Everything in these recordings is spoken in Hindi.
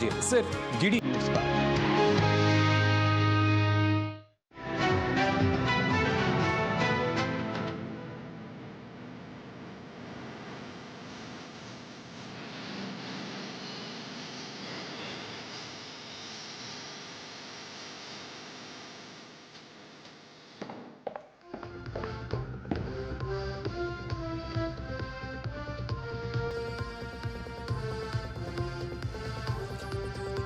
सिर्फ डीडी न्यूज पर।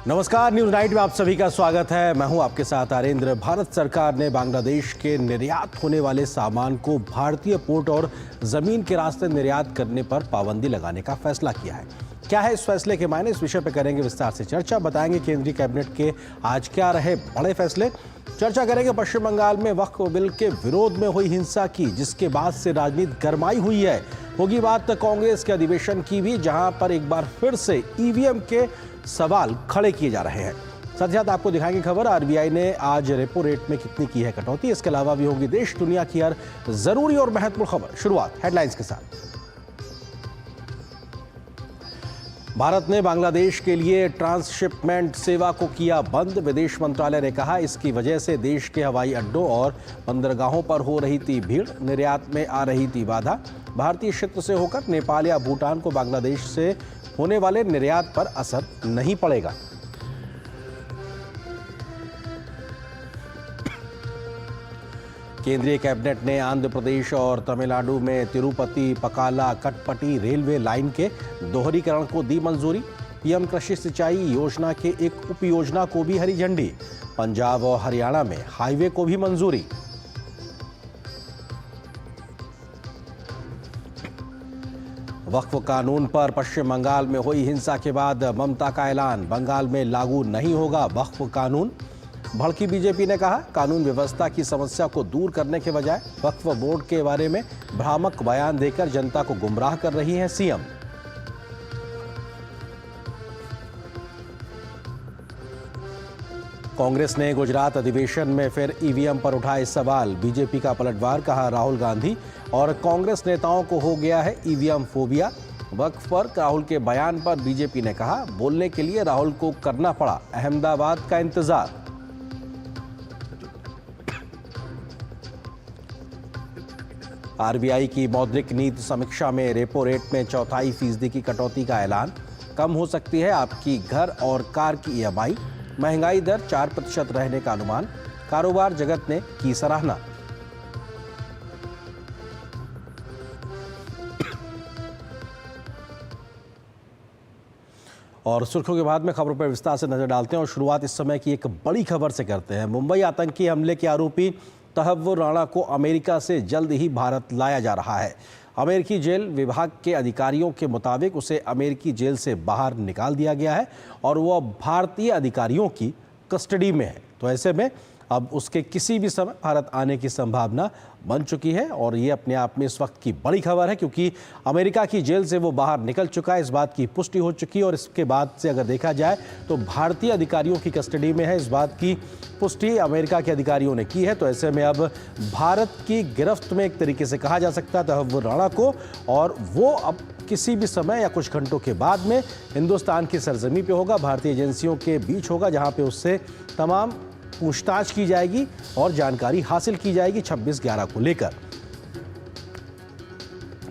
नमस्कार, न्यूज नाइट में आप सभी का स्वागत है। मैं हूं आपके साथ आरेंद्र। भारत सरकार ने बांग्लादेश के निर्यात होने वाले सामान को भारतीय पोर्ट और जमीन के रास्ते निर्यात करने पर पाबंदी लगाने का फैसला किया है। क्या है इस फैसले के मायने, इस विषय पर करेंगे विस्तार से चर्चा। बताएंगे केंद्रीय कैबिनेट के आज क्या रहे बड़े फैसले। चर्चा करेंगे पश्चिम बंगाल में वक्फ बिल के विरोध में हुई हिंसा की, जिसके बाद से राजनीति गरमाई हुई है। होगी बात कांग्रेस के अधिवेशन की भी, जहां पर एक बार फिर से ईवीएम के सवाल खड़े किए जा रहे हैं। साथ ही साथ आपको दिखाएंगे खबर, आरबीआई ने आज रेपो रेट में कितनी की है कटौती। इसके अलावा भी होगी देश दुनिया की हर जरूरी और महत्वपूर्ण खबर। शुरुआत हेडलाइंस के साथ। भारत ने बांग्लादेश के लिए ट्रांसशिपमेंट सेवा को किया बंद। विदेश मंत्रालय ने कहा इसकी वजह से देश के हवाई अड्डों और बंदरगाहों पर हो रही थी भीड़, निर्यात में आ रही थी बाधा। भारतीय क्षेत्र से होकर नेपाल या भूटान को बांग्लादेश से होने वाले निर्यात पर असर नहीं पड़ेगा। केंद्रीय कैबिनेट ने आंध्र प्रदेश और तमिलनाडु में तिरुपति पकाला कटपटी रेलवे लाइन के दोहरीकरण को दी मंजूरी। पीएम कृषि सिंचाई योजना के एक उप योजना को भी हरी झंडी। पंजाब और हरियाणा में हाईवे को भी मंजूरी। वक्फ कानून पर पश्चिम बंगाल में हुई हिंसा के बाद ममता का ऐलान, बंगाल में लागू नहीं होगा वक्फ कानून। भड़की बीजेपी ने कहा कानून व्यवस्था की समस्या को दूर करने के बजाय वक्फ बोर्ड के बारे में भ्रामक बयान देकर जनता को गुमराह कर रही हैं सीएम। कांग्रेस ने गुजरात अधिवेशन में फिर ईवीएम पर उठाए सवाल। बीजेपी का पलटवार, कहा राहुल गांधी और कांग्रेस नेताओं को हो गया है ईवीएम फोबिया। वक्फ पर राहुल के बयान पर बीजेपी ने कहा बोलने के लिए राहुल को करना पड़ा अहमदाबाद का इंतजार। आरबीआई की मौद्रिक नीति समीक्षा में रेपो रेट में 0.25% की कटौती का ऐलान। कम हो सकती है आपकी घर और कार की ईएमआई। महंगाई दर 4% रहने का अनुमान। कारोबार जगत ने की सराहना। और सुर्खियों के बाद में खबरों पर विस्तार से नजर डालते हैं और शुरुआत इस समय की एक बड़ी खबर से करते हैं। मुंबई आतंकी हमले के आरोपी तहव्वुर राणा को अमेरिका से जल्द ही भारत लाया जा रहा है। अमेरिकी जेल विभाग के अधिकारियों के मुताबिक उसे अमेरिकी जेल से बाहर निकाल दिया गया है और वो अब भारतीय अधिकारियों की कस्टडी में है। तो ऐसे में अब उसके किसी भी समय भारत आने की संभावना बन चुकी है और ये अपने आप में इस वक्त की बड़ी खबर है, क्योंकि अमेरिका की जेल से वो बाहर निकल चुका है। इस बात की पुष्टि हो चुकी है और इसके बाद से अगर देखा जाए तो भारतीय अधिकारियों की कस्टडी में है। इस बात की पुष्टि अमेरिका के अधिकारियों ने की है। तो ऐसे में अब भारत की गिरफ्त में एक तरीके से कहा जा सकता है तहव्वुर राणा को, और वो अब किसी भी समय या कुछ घंटों के बाद में हिंदुस्तान की सरजमी पे होगा, भारतीय एजेंसियों के बीच होगा, जहां पे उससे तमाम पूछताछ की जाएगी और जानकारी हासिल की जाएगी 26/11 को लेकर।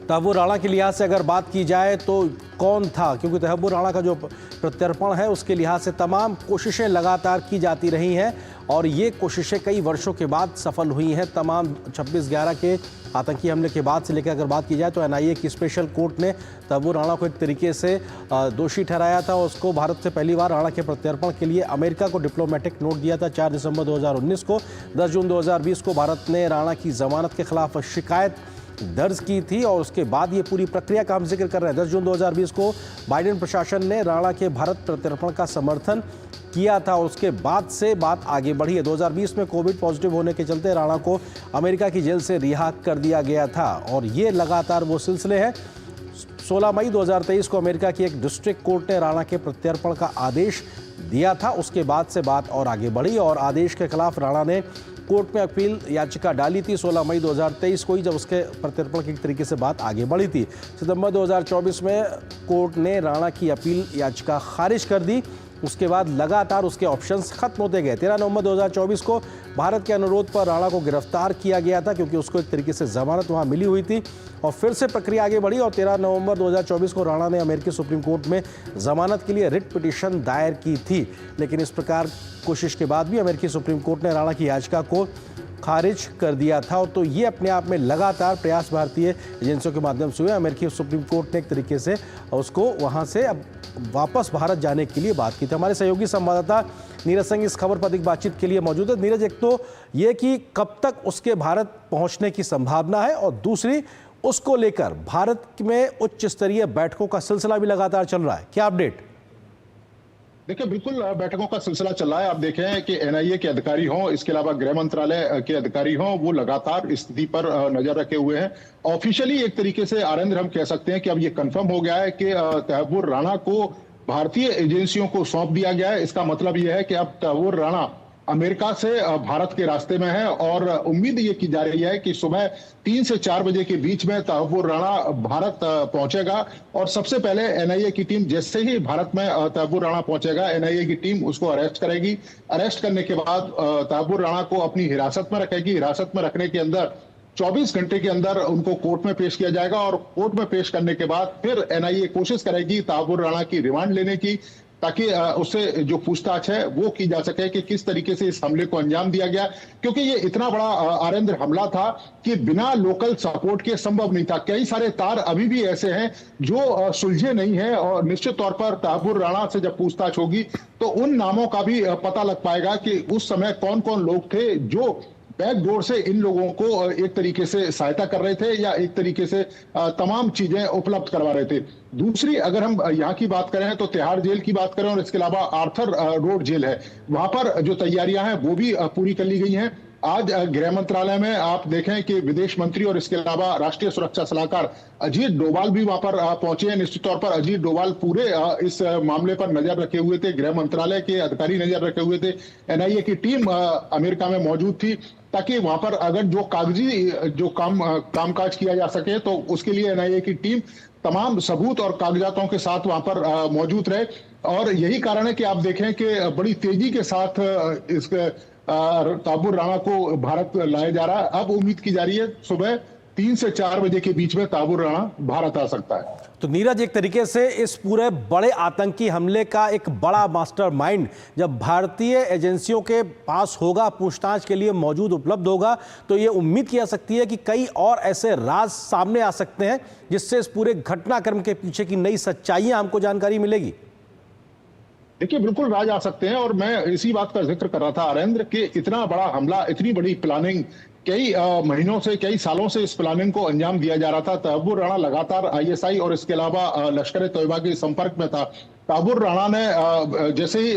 तहव्वुर राणा के लिहाज से अगर बात की जाए तो कौन था, क्योंकि तहव्वुर राणा का जो प्रत्यर्पण है उसके लिहाज से तमाम कोशिशें लगातार की जाती रही हैं और ये कोशिशें कई वर्षों के बाद सफल हुई हैं। तमाम 26/11 के आतंकी हमले के बाद से लेकर अगर बात की जाए तो एनआईए की स्पेशल कोर्ट ने तहव्वुर राणा को एक तरीके से दोषी ठहराया था। उसको भारत से पहली बार राणा के प्रत्यर्पण के लिए अमेरिका को डिप्लोमेटिक नोट दिया था 4 दिसंबर 2019 को। 10 जून 2020 को भारत ने राणा की जमानत के खिलाफ शिकायत दर्ज की थी और उसके बाद ये पूरी प्रक्रिया का हम जिक्र कर रहे हैं। 10 जून 2020 को बाइडेन प्रशासन ने राणा के भारत प्रत्यर्पण का समर्थन किया था और उसके बाद से बात आगे बढ़ी है। 2020 में कोविड पॉजिटिव होने के चलते राणा को अमेरिका की जेल से रिहा कर दिया गया था और ये लगातार वो सिलसिले हैं। 16 मई 2023 को अमेरिका की एक डिस्ट्रिक्ट कोर्ट ने राणा के प्रत्यर्पण का आदेश दिया था। उसके बाद से बात और आगे बढ़ी और आदेश के खिलाफ राणा ने कोर्ट में अपील याचिका डाली थी 16 मई 2023 को ही, जब उसके प्रत्यर्पण की तरीके से बात आगे बढ़ी थी। सितंबर 2024 में कोर्ट ने राणा की अपील याचिका खारिज कर दी उसके बाद लगातार उसके ऑप्शंस खत्म होते गए। 13 नवंबर 2024 को भारत के अनुरोध पर राणा को गिरफ्तार किया गया था, क्योंकि उसको एक तरीके से जमानत वहां मिली हुई थी, और फिर से प्रक्रिया आगे बढ़ी और 13 नवंबर 2024 को राणा ने अमेरिकी सुप्रीम कोर्ट में जमानत के लिए रिट पिटीशन दायर की थी। लेकिन इस प्रकार कोशिश के बाद भी अमेरिकी सुप्रीम कोर्ट ने राणा की याचिका को खारिज कर दिया था। और तो ये अपने आप में लगातार प्रयास भारतीय एजेंसियों के माध्यम से हुए। अमेरिकी सुप्रीम कोर्ट ने एक तरीके से उसको वहां से अब वापस भारत जाने के लिए बात की थी। हमारे सहयोगी संवाददाता नीरज सिंह इस खबर पर अधिक बातचीत के लिए मौजूद है। नीरज, एक तो ये कि कब तक उसके भारत पहुंचने की संभावना है, और दूसरी उसको लेकर भारत में उच्च स्तरीय बैठकों का सिलसिला भी लगातार चल रहा है, क्या अपडेट? देखिए, बिल्कुल बैठकों का सिलसिला चल रहा है। आप देखें कि एनआईए के अधिकारी हों, इसके अलावा गृह मंत्रालय के अधिकारी हों, वो लगातार स्थिति पर नजर रखे हुए हैं। ऑफिशियली एक तरीके से आनंद हम कह सकते हैं कि अब ये कंफर्म हो गया है कि तैयबुर राणा को भारतीय एजेंसियों को सौंप दिया गया है। इसका मतलब यह है कि अब तैयबुर राणा अमेरिका से भारत के रास्ते में है, और उम्मीद ये की जा रही है कि सुबह 3 से 4 बजे के बीच में तैयबुर राणा भारत पहुंचेगा। और सबसे पहले एनआईए की टीम जैसे ही भारत में तैयबुर राणा पहुंचेगा, एनआईए की टीम उसको अरेस्ट करेगी। अरेस्ट करने के बाद तैयबुर राणा को अपनी हिरासत में रखेगी। हिरासत में रखने के अंदर 24 घंटे के अंदर उनको कोर्ट में पेश किया जाएगा, और कोर्ट में पेश करने के बाद फिर एनआईए कोशिश करेगी तैयबुर राणा की रिमांड लेने की, ताकि उससे जो पूछताछ है वो की जा सके कि किस तरीके से इस हमले को अंजाम दिया गया। क्योंकि ये इतना बड़ा आरंद्र हमला था कि बिना लोकल सपोर्ट के संभव नहीं था। कई सारे तार अभी भी ऐसे हैं जो सुलझे नहीं है, और निश्चित तौर पर तैयबुर राणा से जब पूछताछ होगी तो उन नामों का भी पता लग पाएगा कि उस समय कौन कौन लोग थे जो बैकडोर से इन लोगों को एक तरीके से सहायता कर रहे थे, या एक तरीके से तमाम चीजें उपलब्ध करवा रहे थे। दूसरी, अगर हम यहाँ की बात करें तो तिहाड़ जेल की बात करें, और इसके अलावा आर्थर रोड जेल है, वहां पर जो तैयारियां हैं वो भी पूरी कर ली गई हैं। आज गृह मंत्रालय में आप देखें कि विदेश मंत्री और इसके अलावा राष्ट्रीय सुरक्षा सलाहकार अजीत डोभाल भी वहां पर पहुंचे हैं। निश्चित तौर पर अजीत डोभाल पूरे इस मामले पर नजर रखे हुए थे। गृह मंत्रालय के अधिकारी नजर रखे हुए थे। एनआईए की टीम अमेरिका में मौजूद थी, ताकि वहां पर अगर जो कागजी जो कामकाज किया जा सके, तो उसके लिए एनआईए की टीम तमाम सबूत और कागजातों के साथ वहां पर मौजूद रहे। और यही कारण है कि आप देखें कि बड़ी तेजी के साथ इस तैयबुर राणा को भारत लाया जा रहा है। अब उम्मीद की जा रही है सुबह 3 से 4 बजे के बीच में तैयबुर राणा भारत आ सकता है। तो नीरज, एक तरीके से इस पूरे बड़े आतंकी हमले का एक बड़ा मास्टरमाइंड जब भारतीय एजेंसियों के पास होगा, पूछताछ के लिए मौजूद उपलब्ध होगा, तो ये उम्मीद की जा सकती है कि कई और ऐसे राज सामने आ सकते हैं, जिससे इस पूरे घटनाक्रम के पीछे की नई सच्चाइयां हमको जानकारी मिलेगी। देखिए, बिल्कुल राज आ सकते हैं, और मैं इसी बात का जिक्र कर रहा था आरेंद्र कि इतना बड़ा हमला, इतनी बड़ी प्लानिंग, कई महीनों से, कई सालों से इस प्लानिंग को अंजाम दिया जा रहा था। तैयबुर राणा लगातार आईएसआई और इसके अलावा लश्कर ए तोयबा के संपर्क में था। तैयबुर राणा ने जैसे ही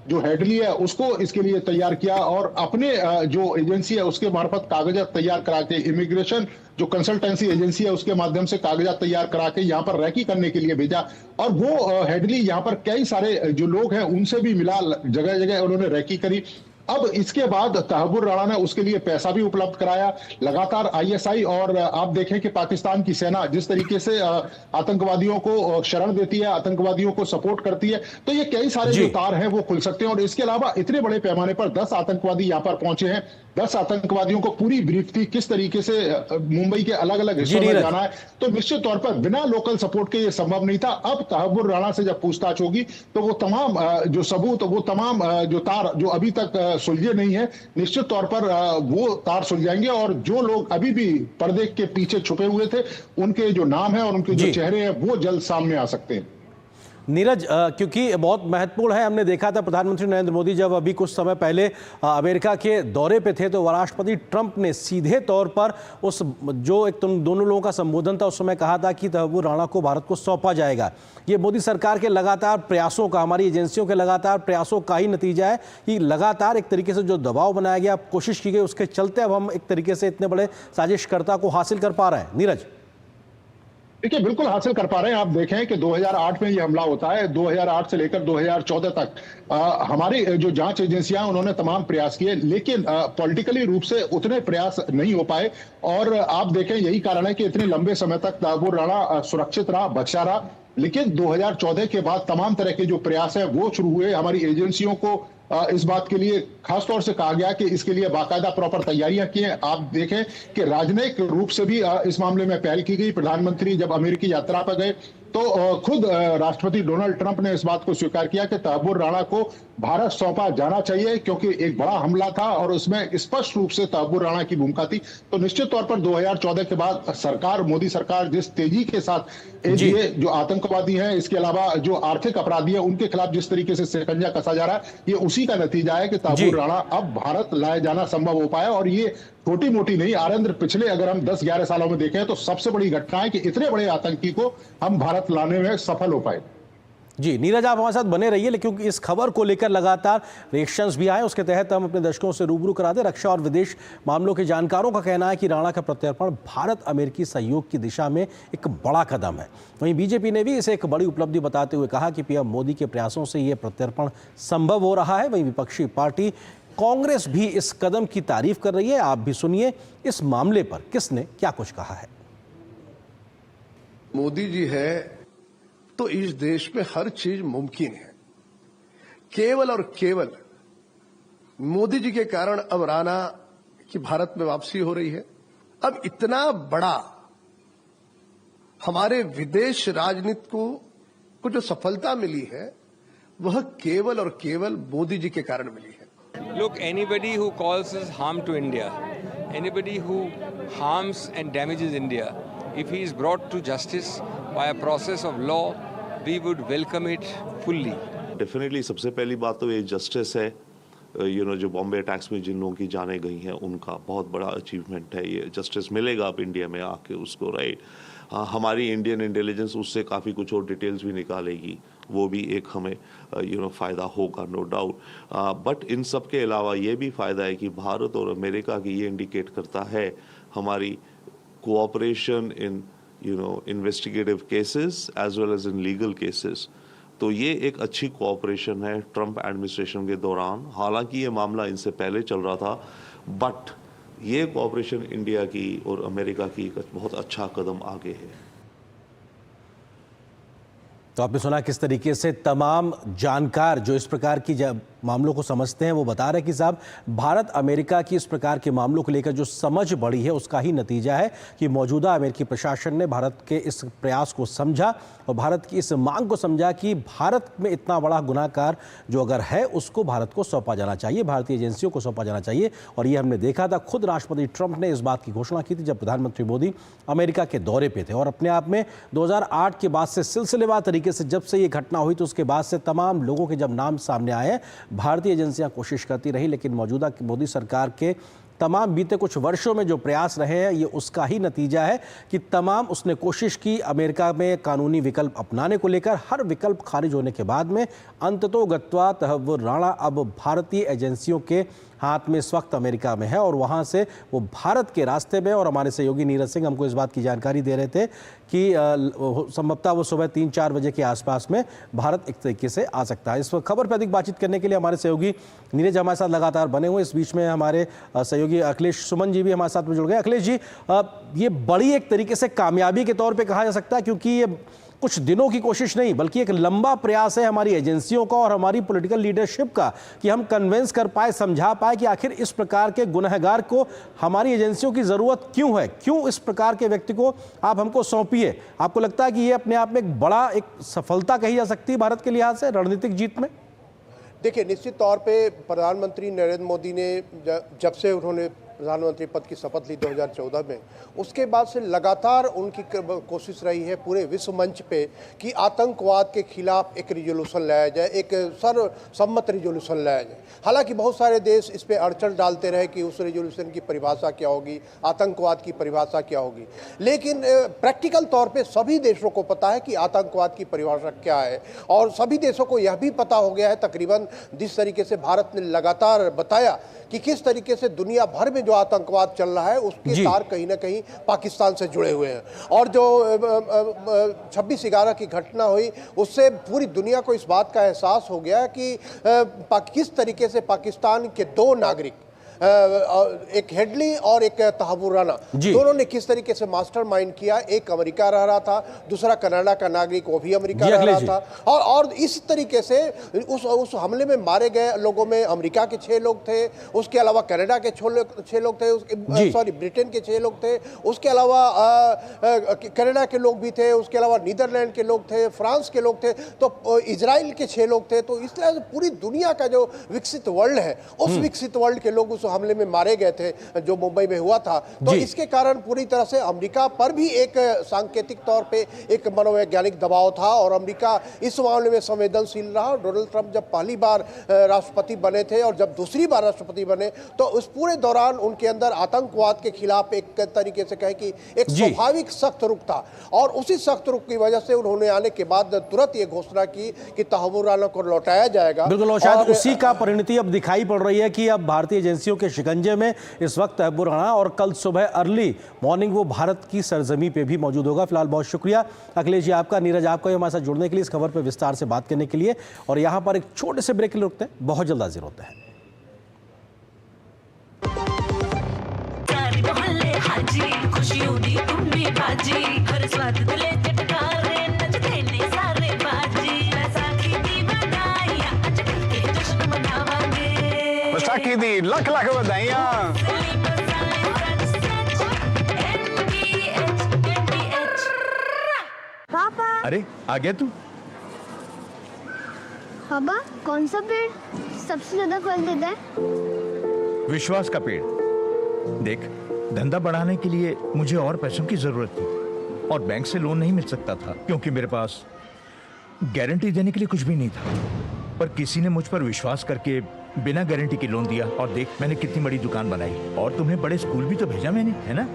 जो हेडली है उसको इसके लिए तैयार किया, और अपने जो एजेंसी है उसके मार्फत कागजात तैयार करा के, इमिग्रेशन जो कंसल्टेंसी एजेंसी है उसके माध्यम से कागजात तैयार करा के यहाँ पर रैकी करने के लिए भेजा। और वो हेडली यहाँ पर कई सारे जो लोग हैं उनसे भी मिला, जगह जगह उन्होंने रैकी करी। अब इसके बाद तैयबुर राणा ने उसके लिए पैसा भी उपलब्ध कराया। लगातार आईएसआई और आप देखें कि पाकिस्तान की सेना जिस तरीके से आतंकवादियों को शरण देती है, आतंकवादियों को सपोर्ट करती है, तो ये कई सारे जो तार हैं वो खुल सकते हैं। और इसके अलावा इतने बड़े पैमाने पर 10 आतंकवादी यहाँ पर पहुंचे हैं। 10 आतंकवादियों को पूरी ब्रीफ थी किस तरीके से मुंबई के अलग अलग हिस्सों में जाना है। तो निश्चित तौर पर बिना लोकल सपोर्ट के ये संभव नहीं था। अब तैयबुर राणा से जब पूछताछ होगी तो वो तमाम जो सबूत, वो तमाम जो तार जो अभी तक सुलझे नहीं है, निश्चित तौर पर वो तार सुलझाएंगे, और जो लोग अभी भी पर्दे के पीछे छुपे हुए थे उनके जो नाम है और उनके जो चेहरे हैं वो जल्द सामने आ सकते हैं। नीरज, क्योंकि बहुत महत्वपूर्ण है, हमने देखा था प्रधानमंत्री नरेंद्र मोदी जब अभी कुछ समय पहले अमेरिका के दौरे पे थे, तो राष्ट्रपति ट्रंप ने सीधे तौर पर उस जो एक दोनों लोगों का संबोधन था उस समय कहा था कि तैयबुर राणा को भारत को सौंपा जाएगा। ये मोदी सरकार के लगातार प्रयासों का, हमारी एजेंसियों के लगातार प्रयासों का ही नतीजा है कि लगातार एक तरीके से जो दबाव बनाया गया, कोशिश की गई, उसके चलते अब हम एक तरीके से इतने बड़े साजिशकर्ता को हासिल कर पा रहे हैं। नीरज, देखिए, बिल्कुल हासिल कर पा रहे हैं। आप देखें कि 2008 में ये हमला होता है। 2008 से लेकर 2014 तक हमारी जो जांच एजेंसियां उन्होंने तमाम प्रयास किए, लेकिन पॉलिटिकली रूप से उतने प्रयास नहीं हो पाए। और आप देखें यही कारण है कि इतने लंबे समय तक तैयबुर राणा सुरक्षित रहा, बचा रहा। लेकिन 2014 के बाद तमाम तरह के जो प्रयास है वो शुरू हुए। हमारी एजेंसियों को इस बात के लिए खासतौर से कहा गया कि इसके लिए बाकायदा प्रॉपर तैयारियां की हैं। आप देखें कि राजनयिक रूप से भी इस मामले में पहल की गई। प्रधानमंत्री जब अमेरिकी यात्रा पर गए तो खुद राष्ट्रपति डोनाल्ड ट्रंप ने इस बात को स्वीकार किया कि तहव्वुर राणा को भारत सौंपा जाना चाहिए, क्योंकि एक बड़ा हमला था और उसमें स्पष्ट रूप से तहव्वुर राणा की भूमिका थी। तो निश्चित तौर पर 2014 के बाद सरकार, मोदी सरकार जिस तेजी के साथ ये जो आतंकवादी हैं, इसके अलावा जो आर्थिक अपराधी हैं, उनके खिलाफ जिस तरीके से शिकंजा कसा जा रहा है, ये उसी का नतीजा है कि तहव्वुर राणा अब भारत लाए जाना संभव हो पाया। और ये छोटी मोटी नहीं आनंद, पिछले अगर हम 10-11 सालों में देखें तो सबसे बड़ी घटना है कि इतने बड़े आतंकी को हम भारत लाने में सफल हो पाए। जी नीरज, आप हमारे साथ बने रहिए, लेकिन क्योंकि इस खबर को लेकर लगातार रिएक्शंस भी आए, उसके तहत हम अपने दर्शकों से रूबरू करा दें। रक्षा और विदेश मामलों के जानकारों का कहना है कि राणा का प्रत्यर्पण भारत अमेरिकी सहयोग की दिशा में एक बड़ा कदम है। वहीं बीजेपी ने भी इसे एक बड़ी उपलब्धि बताते हुए कहा कि पीएम मोदी के प्रयासों से ये प्रत्यर्पण संभव हो रहा है। वहीं विपक्षी पार्टी कांग्रेस भी इस कदम की तारीफ कर रही है। आप भी सुनिए इस मामले पर किसने क्या कुछ कहा है। मोदी जी है तो इस देश में हर चीज मुमकिन है। केवल और केवल मोदी जी के कारण अब राणा की भारत में वापसी हो रही है। अब इतना बड़ा हमारे विदेश राजनीति को जो सफलता मिली है वह केवल और केवल मोदी जी के कारण मिली है। Look, anybody who causes harm to India, anybody who harms and damages India, if he is brought to justice by a process of law, we would welcome it fully. Definitely सबसे पहली बात तो ये जस्टिस है। जो बॉम्बे अटैक्स में जिन लोगों की जानें गई हैं उनका बहुत बड़ा अचीवमेंट है। ये जस्टिस मिलेगा अब इंडिया में आके उसको, राइट। हमारी इंडियन इंटेलिजेंस उससे काफ़ी कुछ और डिटेल्स भी निकालेगी, वो भी एक हमें फ़ायदा होगा, नो डाउट। बट इन सब के अलावा ये भी फ़ायदा है कि भारत और अमेरिका की ये इंडिकेट करता है हमारी cooperation in investigative cases as well as in legal cases. तो ये एक अच्छी कोऑपरेशन है ट्रंप एडमिनिस्ट्रेशन के दौरान। हालांकि ये मामला इनसे पहले चल रहा था, बट ये कोऑपरेशन इंडिया की और अमेरिका की एक बहुत अच्छा कदम आगे है। तो आपने सुना किस तरीके से तमाम जानकार जो इस प्रकार की मामलों को समझते हैं वो बता रहे हैं कि साहब भारत अमेरिका की इस प्रकार के मामलों को लेकर जो समझ बढ़ी है उसका ही नतीजा है कि मौजूदा अमेरिकी प्रशासन ने भारत के इस प्रयास को समझा और भारत की इस मांग को समझा कि भारत में इतना बड़ा गुनाहगार जो अगर है उसको भारत को सौंपा जाना चाहिए, भारतीय एजेंसियों को सौंपा जाना चाहिए। और ये हमने देखा था, खुद राष्ट्रपति ट्रंप ने इस बात की घोषणा की थी जब प्रधानमंत्री मोदी अमेरिका के दौरे पे थे। और अपने आप में 2008 के बाद से सिलसिलेवार तरीके से जब से ये घटना हुई तो उसके बाद से तमाम लोगों के जब नाम सामने आए, भारतीय एजेंसियां कोशिश करती रही, लेकिन मौजूदा मोदी सरकार के तमाम बीते कुछ वर्षों में जो प्रयास रहे हैं ये उसका ही नतीजा है कि तमाम उसने कोशिश की अमेरिका में कानूनी विकल्प अपनाने को लेकर। हर विकल्प खारिज होने के बाद में अंततोगत्वा तहव्वुर राणा अब भारतीय एजेंसियों के हाथ में इस वक्त अमेरिका में है और वहाँ से वो भारत के रास्ते में। और हमारे सहयोगी नीरज सिंह हमको इस बात की जानकारी दे रहे थे कि संभवतः वो सुबह 3-4 बजे के आसपास में भारत एक तरीके से आ सकता है। इस खबर पर अधिक बातचीत करने के लिए हमारे सहयोगी नीरज हमारे साथ लगातार बने हुए। इस बीच में हमारे सहयोगी अखिलेश सुमन जी भी हमारे साथ में जुड़ गए। अखिलेश जी, ये बड़ी एक तरीके से कामयाबी के तौर पर कहा जा सकता है, क्योंकि ये कुछ दिनों की कोशिश नहीं बल्कि एक लंबा प्रयास है हमारी एजेंसियों का और हमारी पॉलिटिकल लीडरशिप का कि हम कन्विंस कर पाए, समझा पाए कि आखिर इस प्रकार के गुनहगार को हमारी एजेंसियों की जरूरत क्यों है, क्यों इस प्रकार के व्यक्ति को आप हमको सौंपिए। आपको लगता है कि ये अपने आप में एक बड़ा एक सफलता कही जा सकती है भारत के लिहाज से रणनीतिक जीत में? देखिए, निश्चित तौर पे प्रधानमंत्री नरेंद्र मोदी ने जब से उन्होंने प्रधानमंत्री पद की शपथ ली 2014 में, उसके बाद से लगातार उनकी कोशिश रही है पूरे विश्व मंच पे कि आतंकवाद के खिलाफ एक रिजोल्यूशन लाया जाए, एक सर्वसम्मत रिजोल्यूशन लाया जाए। हालांकि बहुत सारे देश इस पे अड़चन डालते रहे कि उस रिजोल्यूशन की परिभाषा क्या होगी, आतंकवाद की परिभाषा क्या होगी, लेकिन प्रैक्टिकल तौर पे सभी देशों को पता है कि आतंकवाद की परिभाषा क्या है। और सभी देशों को यह भी पता हो गया है तकरीबन, जिस तरीके से भारत ने लगातार बताया कि किस तरीके से दुनिया भर में जो आतंकवाद चल रहा है उसके तार कहीं ना कहीं पाकिस्तान से जुड़े हुए हैं। और जो 26/11 की घटना हुई उससे पूरी दुनिया को इस बात का एहसास हो गया कि किस तरीके से पाकिस्तान के 2 नागरिक एक हेडली और एक तहव्वुर राना, दोनों ने किस तरीके से मास्टरमाइंड किया। एक अमेरिका रह रहा था, दूसरा कनाडा का नागरिक, वो भी अमेरिका रह रहा था। और इस तरीके से उस हमले में मारे गए लोगों में अमेरिका के 6 लोग थे, उसके अलावा कनाडा के 6 लोग थे, सॉरी ब्रिटेन के 6 लोग थे, उसके अलावा कनाडा के लोग भी थे, उसके अलावा नीदरलैंड के लोग थे, फ्रांस के लोग थे, तो इजराइल के 6 लोग थे। तो इस तरह से पूरी दुनिया का जो विकसित वर्ल्ड है, उस विकसित वर्ल्ड के लोग उस हमले में मारे गए थे जो मुंबई में हुआ था। तो इसके कारण पूरी तरह से अमेरिका पर भी एक सांकेतिक तौर पे एक मनोवैज्ञानिक दबाव था और अमेरिका इस मामले में संवेदनशील रहा। डोनाल्ड ट्रंप जब पहली बार राष्ट्रपति बने थे और जब दूसरी बार राष्ट्रपति बने, तो उस पूरे दौरान उनके अंदर आतंकवाद के खिलाफ एक तरीके से कहे कि एक स्वाभाविक सख्त रुख था। और उसी सख्त रुख की वजह से उन्होंने आने के बाद तुरंत ये घोषणा की कि तहव्वुर राना को लौटाया जाएगा। बिल्कुल, और शायद उसी का परिणति अब दिखाई पड़ रही है कि अब भारतीय एजेंसियों के शिकंजे में इस वक्त तहव्वुर राना, और कल सुबह अर्ली मॉर्निंग वो भारत की सरजमी पे भी मौजूद होगा। फिलहाल बहुत शुक्रिया अखिलेश जी आपका, नीरज आपका हमारे साथ जुड़ने के लिए, इस खबर पर विस्तार से बात करने के लिए। और यहाँ पर एक छोटे से ब्रेक के लिए रुकते हैं, बहुत जल्द हाजिर होते हैं। बैसाखी दी लख लख बधाइयां। पापा, अरे आ गया तू? पापा कौन सा पेड़ सबसे ज्यादा फल देता है? विश्वास का पेड़। देख, धंधा बढ़ाने के लिए मुझे और पैसों की जरूरत थी और बैंक से लोन नहीं मिल सकता था क्योंकि मेरे पास गारंटी देने के लिए कुछ भी नहीं था। पर किसी ने मुझ पर विश्वास करके बिना गारंटी के लोन दिया और देख मैंने कितनी बड़ी दुकान बनाई और तुम्हें बड़े स्कूल भी तो भेजा मैंने, है ना?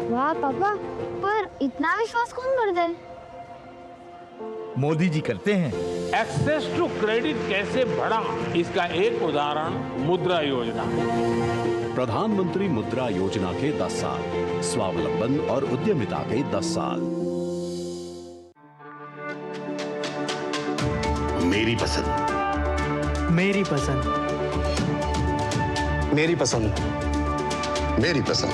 वाह पापा, पर इतना विश्वास कौन करता है? मोदी जी करते हैं। एक्सेस टू क्रेडिट कैसे बढ़ा, इसका एक उदाहरण मुद्रा योजना। प्रधानमंत्री मुद्रा योजना के 10 साल, स्वावलंबन और उद्यमिता के 10 साल। मेरी पसंद, मेरी पसंद, मेरी पसंद, मेरी पसंद,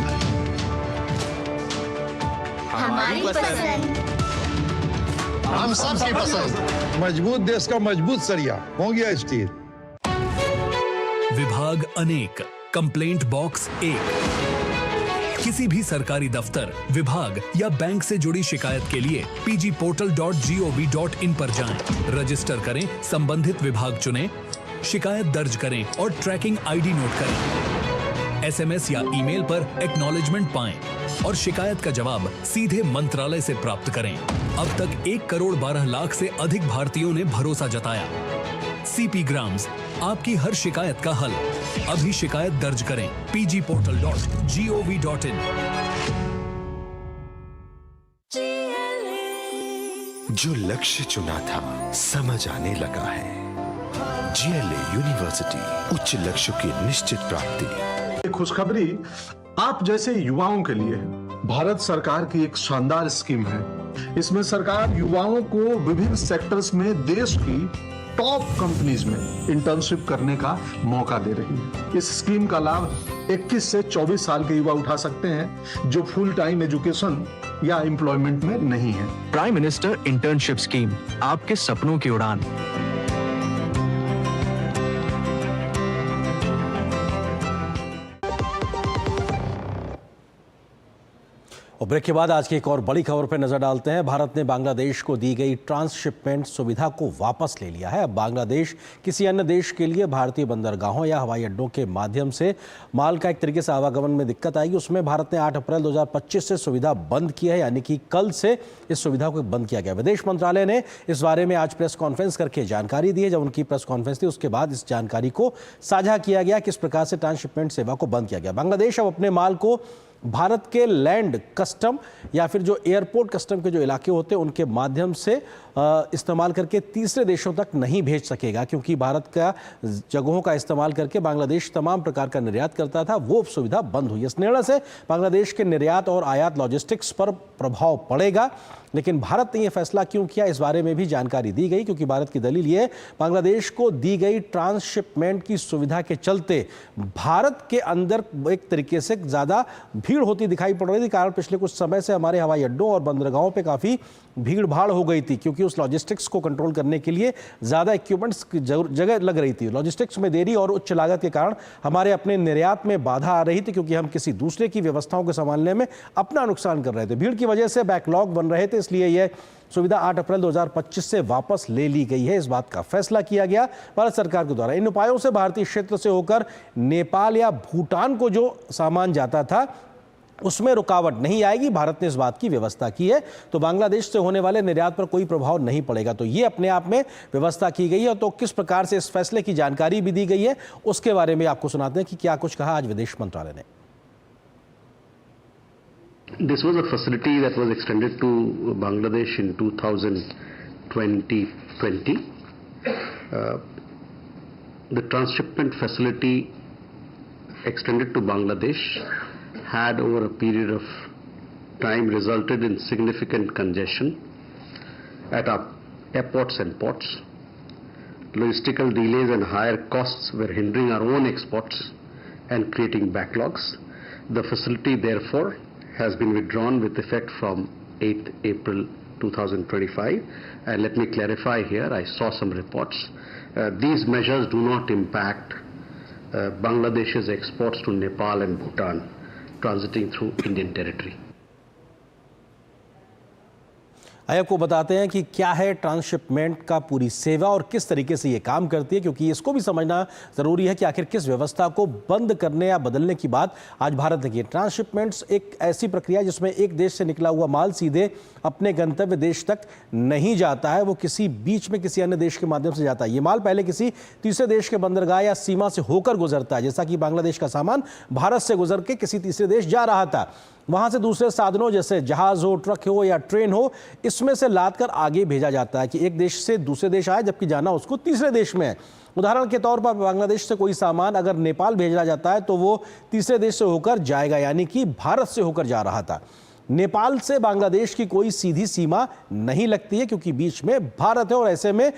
हमारी पसंद, हम सब की पसंद। मजबूत देश का मजबूत सरिया हो गया स्टील। विभाग अनेक, कंप्लेंट बॉक्स 1। किसी भी सरकारी दफ्तर, विभाग या बैंक से जुड़ी शिकायत के लिए pgportal.gov.in पर जाएं, रजिस्टर करें, संबंधित विभाग चुनें, शिकायत दर्ज करें और ट्रैकिंग आईडी नोट करें। एसएमएस या ईमेल पर एक्नॉलेजमेंट पाएं और शिकायत का जवाब सीधे मंत्रालय से प्राप्त करें। अब तक 1 करोड़ 12 लाख से अधिक भारतीयों ने भरोसा जताया। सीपी ग्राम्स, आपकी हर शिकायत का हल। अभी शिकायत दर्ज करें pgportal.gov.in। जो लक्ष्य चुना था समझ आने लगा है। जीएलए यूनिवर्सिटी, उच्च लक्ष्य की निश्चित प्राप्ति। खुशखबरी आप जैसे युवाओं के लिए भारत सरकार की एक शानदार स्कीम है। इसमें सरकार युवाओं को विभिन्न सेक्टर्स में देश की टॉप कंपनीज में इंटर्नशिप करने का मौका दे रही है। इस स्कीम का लाभ 21 से 24 साल के युवा उठा सकते हैं जो फुल टाइम एजुकेशन या एम्प्लॉयमेंट में नहीं है। प्राइम मिनिस्टर इंटर्नशिप स्कीम, आपके सपनों की उड़ान। और ब्रेक के बाद आज की एक और बड़ी खबर पर नजर डालते हैं। भारत ने बांग्लादेश को दी गई ट्रांसशिपमेंट सुविधा को वापस ले लिया है। अब बांग्लादेश किसी अन्य देश के लिए भारतीय बंदरगाहों या हवाई अड्डों के माध्यम से माल का एक तरीके से आवागमन में दिक्कत आएगी, उसमें भारत ने 8 अप्रैल 2025 से सुविधा बंद की है, यानी कि कल से इस सुविधा को बंद किया गया। विदेश मंत्रालय ने इस बारे में आज प्रेस कॉन्फ्रेंस करके जानकारी दी है। जब उनकी प्रेस कॉन्फ्रेंस थी उसके बाद इस जानकारी को साझा किया गया, किस प्रकार से ट्रांसशिपमेंट सेवा को बंद किया गया। बांग्लादेश अब अपने माल को भारत के लैंड कस्टम या फिर जो एयरपोर्ट कस्टम के जो इलाके होते हैं उनके माध्यम से इस्तेमाल करके तीसरे देशों तक नहीं भेज सकेगा, क्योंकि भारत का जगहों का इस्तेमाल करके बांग्लादेश तमाम प्रकार का निर्यात करता था, वो सुविधा बंद हुई। इस निर्णय से बांग्लादेश के निर्यात और आयात लॉजिस्टिक्स पर प्रभाव पड़ेगा। लेकिन भारत ने यह फैसला क्यों किया, इस बारे में भी जानकारी दी गई, क्योंकि भारत की दलील ये बांग्लादेश को दी गई ट्रांसशिपमेंट की सुविधा के चलते भारत के अंदर एक तरीके से ज़्यादा भीड़ होती दिखाई पड़ रही थी। कारण पिछले कुछ समय से हमारे हवाई अड्डों और बंदरगाहों पे काफ़ी भीड़ भाड़ हो गई थी, क्योंकि उस लॉजिस्टिक्स को कंट्रोल करने के लिए ज़्यादा इक्विपमेंट्स की जगह लग रही थी। लॉजिस्टिक्स में देरी और उच्च लागत के कारण हमारे अपने निर्यात में बाधा आ रही थी, क्योंकि हम किसी दूसरे की व्यवस्थाओं को संभालने में अपना नुकसान कर रहे थे। भीड़ की वजह से बैकलॉग बन रहे थे, इसलिए यह सुविधा 8 अप्रैल 2025 से वापस ले ली गई है। इस बात का फैसला किया गया भारत सरकार के द्वारा। इन उपायों से भारतीय क्षेत्र से होकर नेपाल या भूटान को जो सामान जाता था उसमें रुकावट नहीं आएगी। भारत ने इस बात की व्यवस्था की है, तो बांग्लादेश से होने वाले निर्यात पर कोई प्रभाव नहीं पड़ेगा। तो ये अपने आप में व्यवस्था की गई है। तो किस प्रकार से इस फैसले की जानकारी भी दी गई है, उसके बारे में आपको सुनाते हैं कि क्या कुछ कहा आज विदेश मंत्रालय ने। This was a facility that was extended to Bangladesh in 2020. The transshipment facility extended to Bangladesh had over a period of time resulted in significant congestion at our airports and ports. Logistical delays and higher costs were hindering our own exports and creating backlogs. The facility therefore has been withdrawn with effect from 8th April 2025. And let me clarify here, I saw some reports. These measures do not impact Bangladesh's exports to Nepal and Bhutan transiting through Indian territory. आइए आपको बताते हैं कि क्या है ट्रांसशिपमेंट का पूरी सेवा और किस तरीके से ये काम करती है, क्योंकि इसको भी समझना ज़रूरी है कि आखिर किस व्यवस्था को बंद करने या बदलने की बात आज भारत ने की। ट्रांसशिपमेंट्स एक ऐसी प्रक्रिया जिसमें एक देश से निकला हुआ माल सीधे अपने गंतव्य देश तक नहीं जाता है, वो किसी बीच में किसी अन्य देश के माध्यम से जाता है। ये माल पहले किसी तीसरे देश के बंदरगाह या सीमा से होकर गुजरता है, जैसा कि बांग्लादेश का सामान भारत से गुजर के किसी तीसरे देश जा रहा था। वहाँ से दूसरे साधनों जैसे जहाज़ हो, ट्रक हो या ट्रेन हो, इसमें से लाद कर आगे भेजा जाता है कि एक देश से दूसरे देश आए, जबकि जाना उसको तीसरे देश में है। उदाहरण के तौर पर बांग्लादेश से कोई सामान अगर नेपाल भेजा जाता है तो वो तीसरे देश से होकर जाएगा, यानी कि भारत से होकर जा रहा था। नेपाल से बांग्लादेश की कोई सीधी सीमा नहीं लगती है, क्योंकि बीच में भारत है और ऐसे में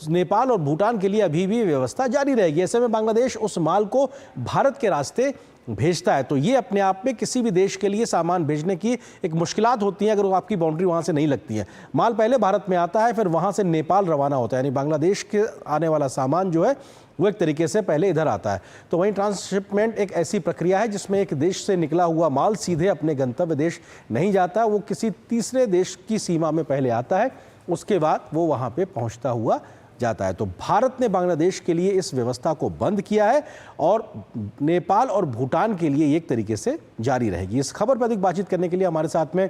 नेपाल और भूटान के लिए अभी भी व्यवस्था जारी रहेगी। ऐसे में बांग्लादेश उस माल को भारत के रास्ते भेजता है। तो ये अपने आप में किसी भी देश के लिए सामान भेजने की एक मुश्किलात होती है अगर वो आपकी बाउंड्री वहाँ से नहीं लगती है। माल पहले भारत में आता है, फिर वहाँ से नेपाल रवाना होता है, यानी बांग्लादेश के आने वाला सामान जो है वो एक तरीके से पहले इधर आता है। तो वहीं ट्रांसशिपमेंट एक ऐसी प्रक्रिया है जिसमें एक देश से निकला हुआ माल सीधे अपने गंतव्य देश नहीं जाता, वो किसी तीसरे देश की सीमा में पहले आता है, उसके बाद वो वहाँ पे पहुँचता हुआ जाता है। तो भारत ने बांग्लादेश के लिए इस व्यवस्था को बंद किया है और नेपाल और भूटान के लिए एक तरीके से जारी रहेगी। इस खबर पर अधिक बातचीत करने के लिए हमारे साथ में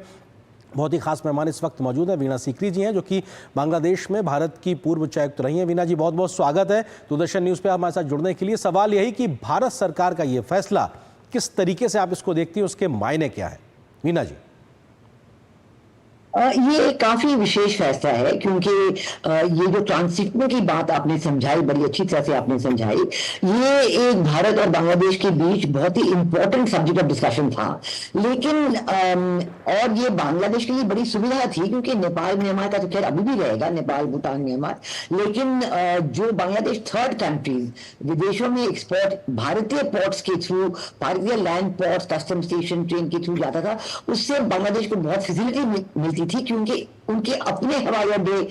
बहुत ही खास मेहमान इस वक्त मौजूद हैं। वीणा सीकरी जी हैं, जो कि बांग्लादेश में भारत की पूर्व उच्चायुक्त रही हैं। वीणा जी, बहुत बहुत स्वागत है दूरदर्शन न्यूज़ पे हमारे साथ जुड़ने के लिए। सवाल यही कि भारत सरकार का ये फैसला किस तरीके से आप इसको देखती हैं, उसके मायने क्या है? वीणा जी। ये काफी विशेष फैसला है, क्योंकि ये जो ट्रांसशिपमेंट की बात आपने समझाई, बड़ी अच्छी तरह से आपने समझाई, ये एक भारत और बांग्लादेश के बीच बहुत ही इंपॉर्टेंट सब्जेक्ट ऑफ डिस्कशन था। लेकिन और ये बांग्लादेश के लिए बड़ी सुविधा थी, क्योंकि नेपाल म्यांमार का तो खैर अभी भी रहेगा, नेपाल भूटान म्यांमार, लेकिन जो बांग्लादेश थर्ड कंट्रीज विदेशों में एक्सपोर्ट भारतीय पोर्ट्स के थ्रू, भारतीय land ports, custom station, train के थ्रू जाता था, उससे बांग्लादेश को बहुत फैसिलिटी मिलती थी, क्योंकि उनके अपने हवाई अड्डे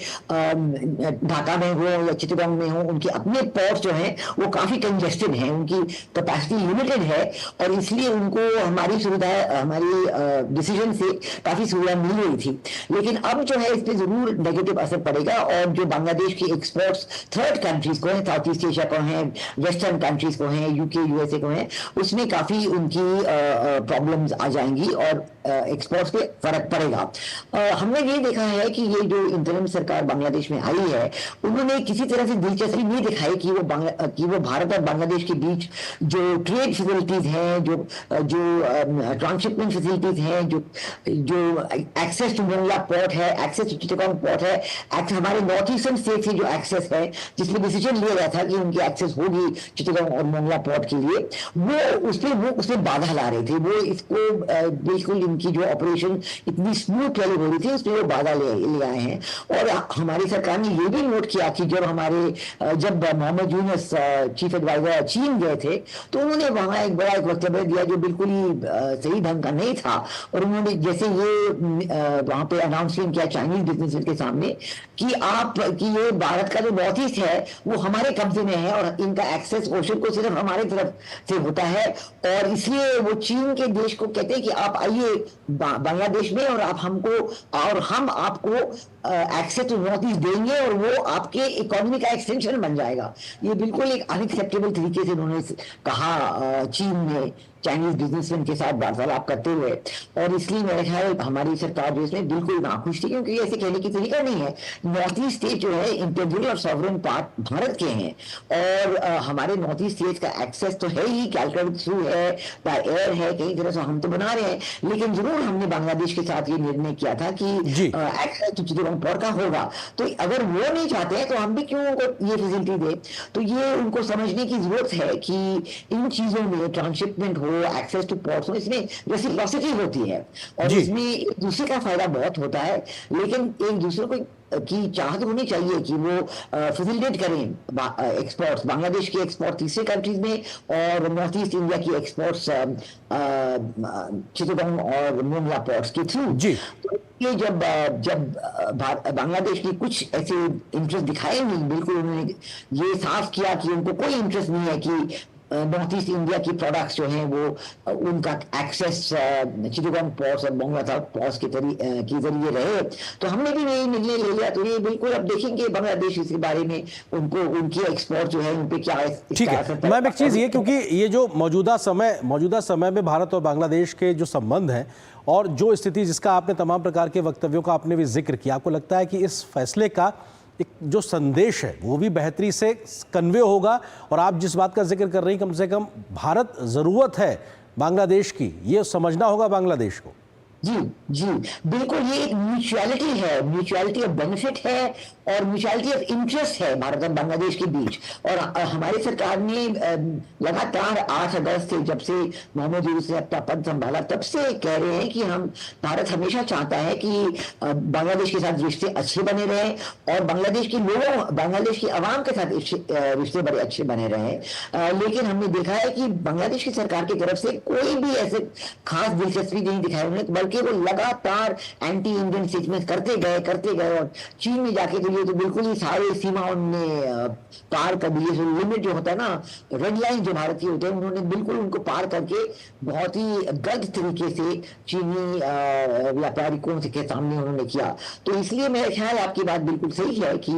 ढाका में हो या चित्तौड़ में हो, उनके अपने पोर्ट्स जो हैं वो काफी कंजेस्टेड हैं, उनकी कैपेसिटी लिमिटेड है, और इसलिए उनको हमारी सुविधा, हमारी डिसीजन से काफी सुविधा मिल रही थी। लेकिन अब जो है इस पर जरूर नेगेटिव असर पड़ेगा, और जो बांग्लादेश की एक्सपोर्ट्स थर्ड कंट्रीज को हैं, साउथ ईस्ट एशिया को हैं, वेस्टर्न कंट्रीज को हैं, यूके यूएसए को हैं, उसमें काफी उनकी प्रॉब्लम्स आ जाएंगी और एक्सपोर्ट्स पे फर्क पड़ेगा। हमने ये देखा है कि ये जो इंतरिम सरकार बांग्लादेश में आई है, उन्होंने किसी तरह से दिलचस्पी नहीं दिखाई कि वो भारत और बांग्लादेश के बीच जो ट्रेड फैसिलिटीज हैं, जो ट्रांसशिपमेंट फैसिलिटीज हैं, जो एक्सेस टू मोंगला पोर्ट है, एक्सेस टू चिटागोंग पोर्ट है, हमारे नॉर्थ ईस्टर्न स्टेट से जो एक्सेस है, जिसमें डिसीजन लिया गया था कि उनकी एक्सेस होगी चिटागोंग और मोंगला पोर्ट के लिए, वो उसमें बाधा ला रहे थे। वो इसको बिल्कुल इनकी जो ऑपरेशन इतनी स्मूथ चली हो रही थी, उसमें वो बाधा ले आए हैं। और हमारी सरकार ने ये भी नोट किया कि जब मोहम्मद यूनुस चीफ एडवाइजर चीन गए थे, तो उन्होंने वहां एक बड़ा वक्तव्य दिया जो बिल्कुल ही सही ढंग का नहीं था। और उन्होंने जैसे ये वहां पे अनाउंसमेंट किया चाइनीज बिजनेसमैन के सामने कि ये भारत का जो नॉर्थ ईस्ट है वो हमारे कब्जे में है और इनका एक्सेस ओशन को सिर्फ हमारे तरफ से होता है, और इसलिए वो चीन के देश को कहते हैं कि आप आइए बांग्लादेश में और हम आपको एक्सेस टू नॉर्थ ईस्ट देंगे और वो आपके इकोनॉमी का एक्सटेंशन बन जाएगा। ये बिल्कुल एक अनएक्सेप्टेबल तरीके से उन्होंने कहा चीन में चाइनीज बिजनेसमैन के साथ वार्तालाप करते हुए। और इसलिए मेरे ख्याल हमारी सरकार जो इसमें बिल्कुल नाखुश थी, क्योंकि ऐसे कहने की तरीका नहीं है। नॉर्थ ईस्ट स्टेट जो है इंटीग्रल और सॉवरेन पार्ट भारत के हैं, और हमारे नॉर्थ ईस्ट स्टेट का एक्सेस तो है ही, कैलकुलेट थ्रू है, बाय एयर है, कई तरह से हम तो बना रहे हैं। लेकिन जरूर हमने बांग्लादेश के साथ ये निर्णय किया था कि एक्सेस टू चिटागोंग पोर्ट का होगा। तो अगर वो नहीं चाहते हैं तो हम भी क्यों उनको ये फैसिलिटी दे। तो ये उनको समझने की जरूरत है कि इन चीजों में ट्रांसशिपमेंट एक्सेस टू पोर्ट्स, इसमें रेसिप्रोसिटी होती है और इसमें एक दूसरे का फायदा बहुत होता है। लेकिन एक दूसरे को की चाहत होनी चाहिए कि वो फैसिलिटेट करें एक्सपोर्ट्स, बांग्लादेश के एक्सपोर्ट तीसरे कंट्रीज में और नॉर्थ ईस्ट इंडिया की एक्सपोर्ट्स चिटागोंग और मोंगला पोर्ट्स के थ्रू। तो ये जब बांग्लादेश की कुछ ऐसे इंटरेस्ट दिखाए नहीं, बिल्कुल उन्होंने ये साफ किया कि उनको कोई इंटरेस्ट नहीं है कि नॉर्थ ईस्ट इंडिया की प्रोडक्ट्स जो हैं वो उनका एक्सेस चिटागोंग पोर्ट्स और मोंगला पोर्ट्स के जरिए रहे। तो हमने भी यही निर्णय ले लिया। तो ये बिल्कुल अब देखेंगे बांग्लादेश इसके बारे में, उनकी एक्सपोर्ट जो है उन पे क्या। ठीक है मैम, एक चीज़ ये, क्योंकि ये जो मौजूदा समय में भारत और बांग्लादेश के जो संबंध हैं और जो स्थिति जिसका आपने तमाम प्रकार के वक्तव्यों का आपने भी जिक्र किया, आपको लगता है कि इस फैसले का एक जो संदेश है वो भी बेहतरी से कन्वे होगा? और आप जिस बात का जिक्र कर रही हैं, कम से कम भारत ज़रूरत है बांग्लादेश की, ये समझना होगा बांग्लादेश को। जी बिल्कुल, ये एक म्यूचुअलिटी है, म्यूचुअलिटी ऑफ बेनिफिट है और म्यूचुअलिटी ऑफ इंटरेस्ट है भारत और बांग्लादेश के बीच। और हमारी सरकार ने लगातार 8 अगस्त से, जब से मोहम्मद यूनुस ने अपना पद संभाला, तब से कह रहे हैं कि भारत हमेशा चाहता है कि बांग्लादेश के साथ रिश्ते अच्छे बने रहें और बांग्लादेश के लोगों, बांग्लादेश की आवाम के साथ रिश्ते बड़े अच्छे बने रहें। लेकिन हमने देखा है कि बांग्लादेश की सरकार की तरफ से कोई भी ऐसे खास दिलचस्पी नहीं दिखाई उन्होंने, कि वो लगातार एंटी इंडियन स्टेटमेंट करते गए और चीन में जाके तो बिल्कुल ही सारे सीमा उन्होंने पार कर दिए। जो लिमिट जो होता है ना, रेड लाइन जो भारत की होते हैं, उन्होंने बिल्कुल उनको पार करके बहुत ही गलत तरीके से चीनी व्यापारिकों के सामने उन्होंने किया। तो इसलिए मेरा ख्याल आपकी बात बिल्कुल सही है कि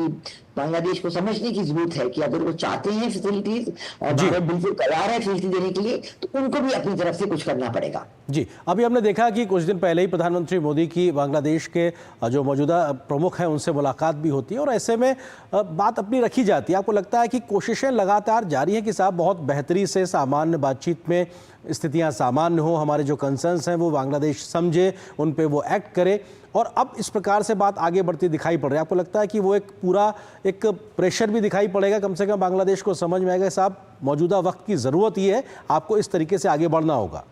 बांग्लादेश को समझने की जरूरत है कि अगर वो चाहते हैं फैसिलिटीज और भारत बिल्कुल तैयार है फैसिलिटी देने के लिए, तो उनको भी अपनी तरफ से कुछ करना पड़ेगा। जी, अभी हमने देखा कि कुछ दिन पहले ही प्रधानमंत्री मोदी की बांग्लादेश के जो मौजूदा प्रमुख हैं उनसे मुलाकात भी होती है और ऐसे में बात अपनी रखी जाती है। आपको लगता है कि कोशिशें लगातार जारी हैं कि साहब बहुत बेहतरी से सामान्य बातचीत में स्थितियां सामान्य हो, हमारे जो कंसर्न्स हैं वो बांग्लादेश समझे, उन पे वो एक्ट करे, और अब इस प्रकार से बात आगे बढ़ती दिखाई पड़ रही है? आपको लगता है कि वो एक प्रेशर भी दिखाई पड़ेगा, कम से कम बांग्लादेश को समझ में आएगा साहब मौजूदा वक्त की ज़रूरत ये है, आपको इस तरीके से आगे बढ़ना होगा?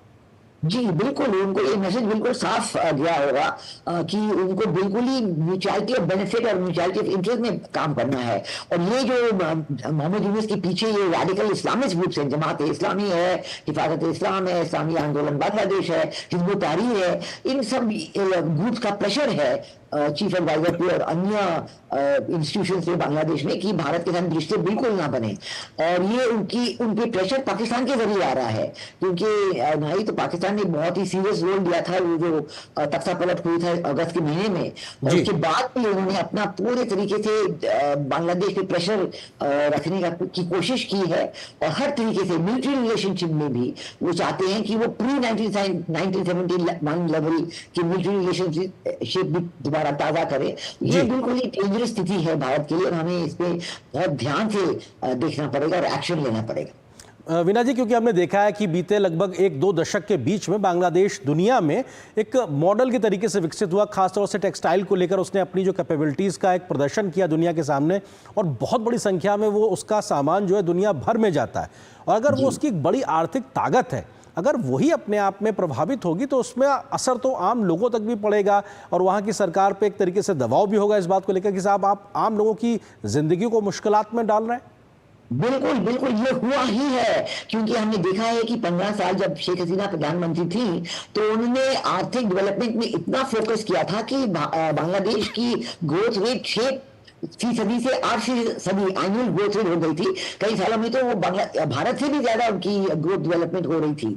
जी बिल्कुल, उनको ये मैसेज बिल्कुल साफ गया होगा कि उनको बिल्कुल ही म्यूचुअलिटी ऑफ बेनिफिट और म्यूचुअलिटी ऑफ इंटरेस्ट में काम करना है। और ये जो मोहम्मद यूनुस के पीछे ये रैडिकल इस्लामिस्ट ग्रुप्स हैं, जमात इस्लामी है, हिफाजत इस्लाम है, इस्लामी आंदोलन बांग्लादेश है, हिज़्बुत तहरीर है, इन सब ग्रुप्स का प्रेशर है चीफ एडवाइजर पे और अन्य इंस्टीट्यूशन पे बांग्लादेश में कि भारत के साथ रिश्ते बिल्कुल ना बने। और ये उनके प्रेशर पाकिस्तान के जरिए आ रहा है, क्योंकि नहीं तो पाकिस्तान ने बहुत ही सीरियस रोल दिया था, वो जो तख्ता पलट हुई था अगस्त के महीने में, और उसके बाद भी उन्होंने अपना पूरे तरीके से बांग्लादेश पे प्रेशर रखने की कोशिश की है। और हर तरीके से मिलिट्री रिलेशनशिप में भी वो चाहते हैं कि वो प्री 1971 लेवल की मिलिट्री रिलेशनशिप दोबारा ताजा करे, ये बिल्कुल ही डेंजरस स्थिति है भारत के लिए और हमें इस पे बहुत ध्यान से देखना पड़ेगा और एक्शन लेना पड़ेगा। वीना जी, क्योंकि हमने देखा है कि बीते लगभग 1-2 दशक के बीच में बांग्लादेश दुनिया में एक मॉडल के तरीके से विकसित हुआ, खासतौर से टेक्सटाइल को लेकर उसने अपनी जो कैपेबिलिटीज़ का एक प्रदर्शन किया दुनिया के सामने, और बहुत बड़ी संख्या में वो उसका सामान जो है दुनिया भर में जाता है। और अगर वो उसकी एक बड़ी आर्थिक ताकत है, अगर वही अपने आप में प्रभावित होगी तो उसमें असर तो आम लोगों तक भी पड़ेगा और वहाँ की सरकार पे एक तरीके से दबाव भी होगा इस बात को लेकर कि साहब आप आम लोगों की जिंदगी को मुश्किलात में डाल रहे हैं। बिल्कुल बिल्कुल, ये हुआ ही है, क्योंकि हमने देखा है कि 15 साल जब शेख हसीना प्रधानमंत्री थी तो उन्होंने आर्थिक डेवलपमेंट में इतना फोकस किया था कि बांग्लादेश की ग्रोथ रेट 6% से 8% एनुअल ग्रोथ रेट हो गई थी। कई सालों में तो वो भारत से भी ज्यादा उनकी ग्रोथ डेवलपमेंट हो रही थी।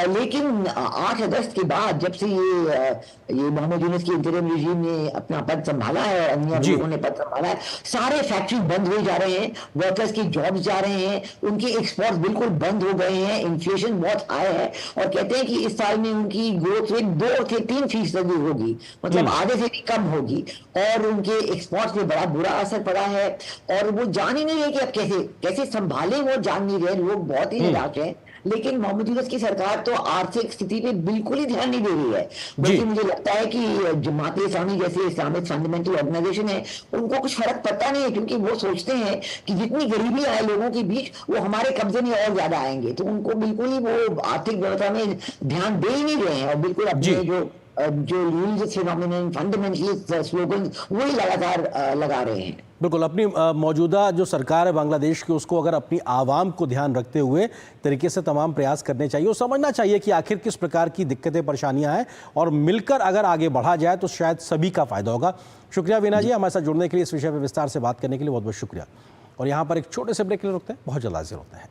लेकिन 8 अगस्त के बाद जब से ये मोहम्मद यूनुस की इंटरिम रिजीम ने अपना पद संभाला है, अन्य लोगों ने पद संभाला है, सारे फैक्ट्री बंद हो जा रहे हैं, वर्कर्स की जॉब्स जा रहे हैं, उनके एक्सपोर्ट बिल्कुल बंद हो गए हैं, इन्फ्लेशन बहुत हाई है और कहते हैं कि इस साल में उनकी ग्रोथ रेट 2 से 3% होगी, मतलब आधे से भी कम होगी और उनके एक्सपोर्ट पे बड़ा बुरा असर पड़ा है और वो जान ही नहीं रहे कि अब कैसे संभाले, वो जान नहीं रहे, लोग बहुत ही निराश हैं। लेकिन मोहम्मद यूनुस की सरकार तो आर्थिक स्थिति पे बिल्कुल ही ध्यान नहीं दे रही है, बल्कि मुझे लगता है कि जमात-ए-इस्लामी जैसे इस्लामिक फंडामेंटल ऑर्गेनाइजेशन है उनको कुछ फर्क पड़ता नहीं है, क्योंकि वो सोचते हैं कि जितनी गरीबी आए लोगों के बीच वो हमारे कब्जे में और ज्यादा आएंगे, तो उनको बिल्कुल ही वो आर्थिक व्यवस्था में ध्यान दे ही नहीं रहे हैं और बिल्कुल अपने जो रिलीजियस फिनोमेनन फंडामेंटलिस्ट स्लोगन वही लगातार लगा रहे हैं। बिल्कुल, अपनी मौजूदा जो सरकार है बांग्लादेश की उसको अगर अपनी आवाम को ध्यान रखते हुए तरीके से तमाम प्रयास करने चाहिए और समझना चाहिए कि आखिर किस प्रकार की दिक्कतें परेशानियां हैं और मिलकर अगर आगे बढ़ा जाए तो शायद सभी का फायदा होगा। शुक्रिया वीना जी, हमारे साथ जुड़ने के लिए, इस विषय पर विस्तार से बात करने के लिए बहुत बहुत शुक्रिया। और यहाँ पर एक छोटे से ब्रेक के लिए रुकते हैं, बहुत जल्द हाजिर होते हैं।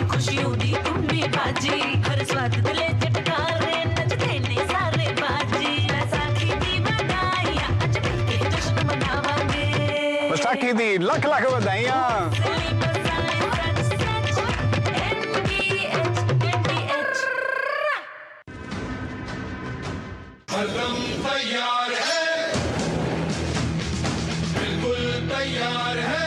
खुशियों दी कुंडी बाजी, हर स्वाद दिले चटकारे नचते ने सारे बाजी, बैसाखी दी बधाइयां अच के जश्न मनावांगे, बैसाखी दी लख लख बधाइयां। हरदम तैयार है, बिल्कुल तैयार है,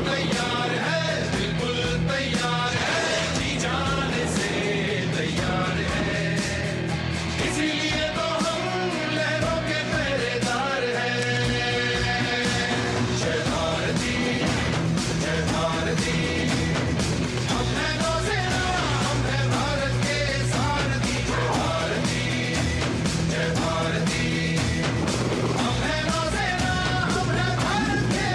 तैयार है, बिल्कुल तैयार है, जी जाने से तैयार है, इसीलिए तो हम लहरों के पहरेदार हैं। जय भारती, जय भारती, हम हैं नौसेना, हम हैं भारत के सारथी। जय भारती, जय भारती, हम हैं नौसेना, हम हैं भारत के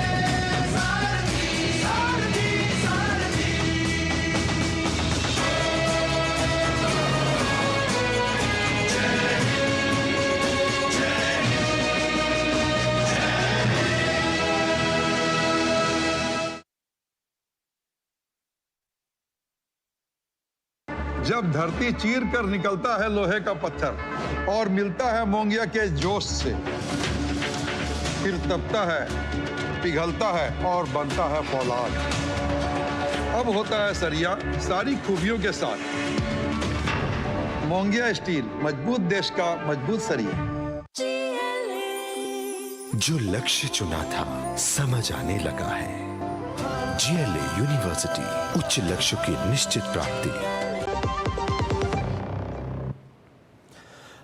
जब धरती चीर कर निकलता है लोहे का पत्थर और मिलता है मोंगिया के जोश से, फिर तपता है, पिघलता है और बनता है फौलाद। अब होता है सरिया सारी खूबियों के साथ। मोंगिया स्टील, मजबूत देश का मजबूत सरिया। जो लक्ष्य चुना था समझ आने लगा है। GLA यूनिवर्सिटी, उच्च लक्ष्य की निश्चित प्राप्ति।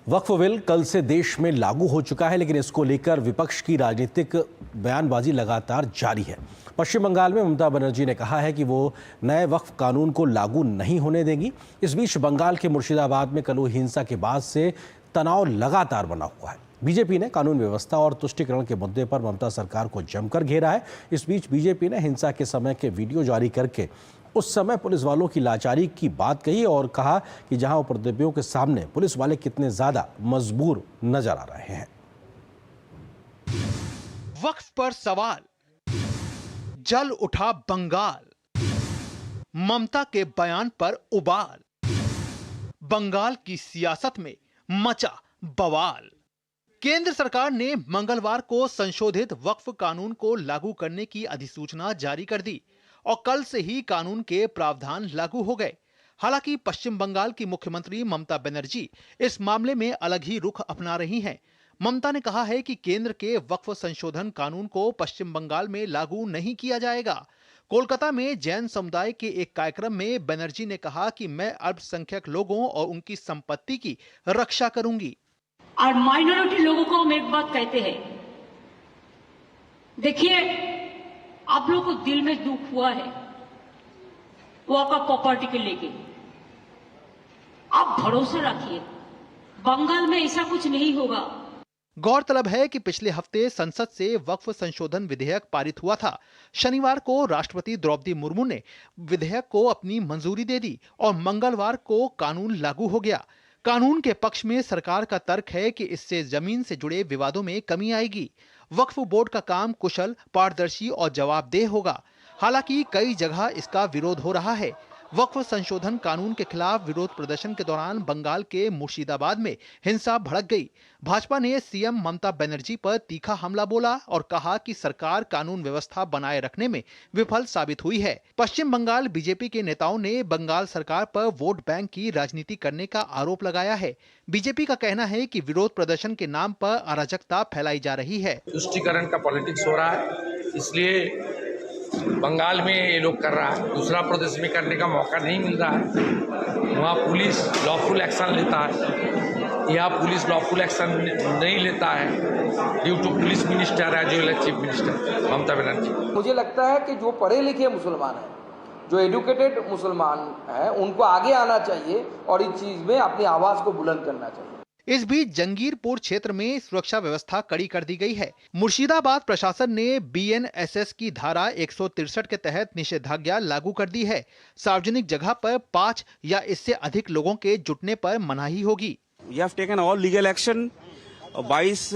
वक्फ बिल कल से देश में लागू हो चुका है, लेकिन इसको लेकर विपक्ष की राजनीतिक बयानबाजी लगातार जारी है। पश्चिम बंगाल में ममता बनर्जी ने कहा है कि वो नए वक्फ कानून को लागू नहीं होने देंगी। इस बीच बंगाल के मुर्शिदाबाद में कल हिंसा के बाद से तनाव लगातार बना हुआ है। बीजेपी ने कानून व्यवस्था और तुष्टीकरण के मुद्दे पर ममता सरकार को जमकर घेरा है। इस बीच बीजेपी ने हिंसा के समय के वीडियो जारी करके उस समय पुलिस वालों की लाचारी की बात कही और कहा कि जहां उपद्रवियों के सामने पुलिस वाले कितने ज्यादा मजबूर नजर आ रहे हैं। वक्फ पर सवाल, जल उठा बंगाल, ममता के बयान पर उबाल, बंगाल की सियासत में मचा बवाल। केंद्र सरकार ने मंगलवार को संशोधित वक्फ कानून को लागू करने की अधिसूचना जारी कर दी और कल से ही कानून के प्रावधान लागू हो गए। हालांकि पश्चिम बंगाल की मुख्यमंत्री ममता बनर्जी इस मामले में अलग ही रुख अपना रही हैं। ममता ने कहा है कि केंद्र के वक्फ संशोधन कानून को पश्चिम बंगाल में लागू नहीं किया जाएगा। कोलकाता में जैन समुदाय के एक कार्यक्रम में बनर्जी ने कहा कि मैं अल्पसंख्यक लोगों और उनकी संपत्ति की रक्षा करूंगी। और माइनॉरिटी लोगों को हम एक बात कहते हैं, देखिए आप लोगों को दिल में दुख हुआ है वॉक ऑफ प्रॉपर्टी के लेके, आप भरोसा रखिए बंगाल में ऐसा कुछ नहीं होगा। गौरतलब है कि पिछले हफ्ते संसद से वक्फ संशोधन विधेयक पारित हुआ था। शनिवार को राष्ट्रपति द्रौपदी मुर्मू ने विधेयक को अपनी मंजूरी दे दी और मंगलवार को कानून लागू हो गया। कानून के पक्ष में सरकार का तर्क है कि इससे जमीन से जुड़े विवादों में कमी आएगी। वक्फ बोर्ड का काम कुशल, पारदर्शी और जवाबदेह होगा। हालांकि कई जगह इसका विरोध हो रहा है। वक्फ संशोधन कानून के खिलाफ विरोध प्रदर्शन के दौरान बंगाल के मुर्शिदाबाद में हिंसा भड़क गई। भाजपा ने सीएम ममता बनर्जी पर तीखा हमला बोला और कहा कि सरकार कानून व्यवस्था बनाए रखने में विफल साबित हुई है। पश्चिम बंगाल बीजेपी के नेताओं ने बंगाल सरकार पर वोट बैंक की राजनीति करने का आरोप लगाया है। बीजेपी का कहना है कि विरोध प्रदर्शन के नाम पर अराजकता फैलाई जा रही है। तुष्टीकरण का पॉलिटिक्स हो रहा है, इसलिए बंगाल में ये लोग कर रहा है, दूसरा प्रदेश में करने का मौका नहीं मिल रहा है। वहाँ पुलिस लॉफुल एक्शन लेता है, यहाँ पुलिस लॉफुल एक्शन नहीं लेता है ड्यू टू पुलिस मिनिस्टर है जो चीफ मिनिस्टर ममता बनर्जी। मुझे लगता है कि जो पढ़े लिखे मुसलमान हैं, जो एजुकेटेड मुसलमान हैं, उनको आगे आना चाहिए और इस चीज में अपनी आवाज को बुलंद करना चाहिए। इस बीच जंगीरपुर क्षेत्र में सुरक्षा व्यवस्था कड़ी कर दी गई है। मुर्शिदाबाद प्रशासन ने बीएनएसएस की धारा 163 के तहत निषेधाज्ञा लागू कर दी है। सार्वजनिक जगह पर 5 या इससे अधिक लोगों के जुटने पर मनाही होगी। We have taken all legal action. 22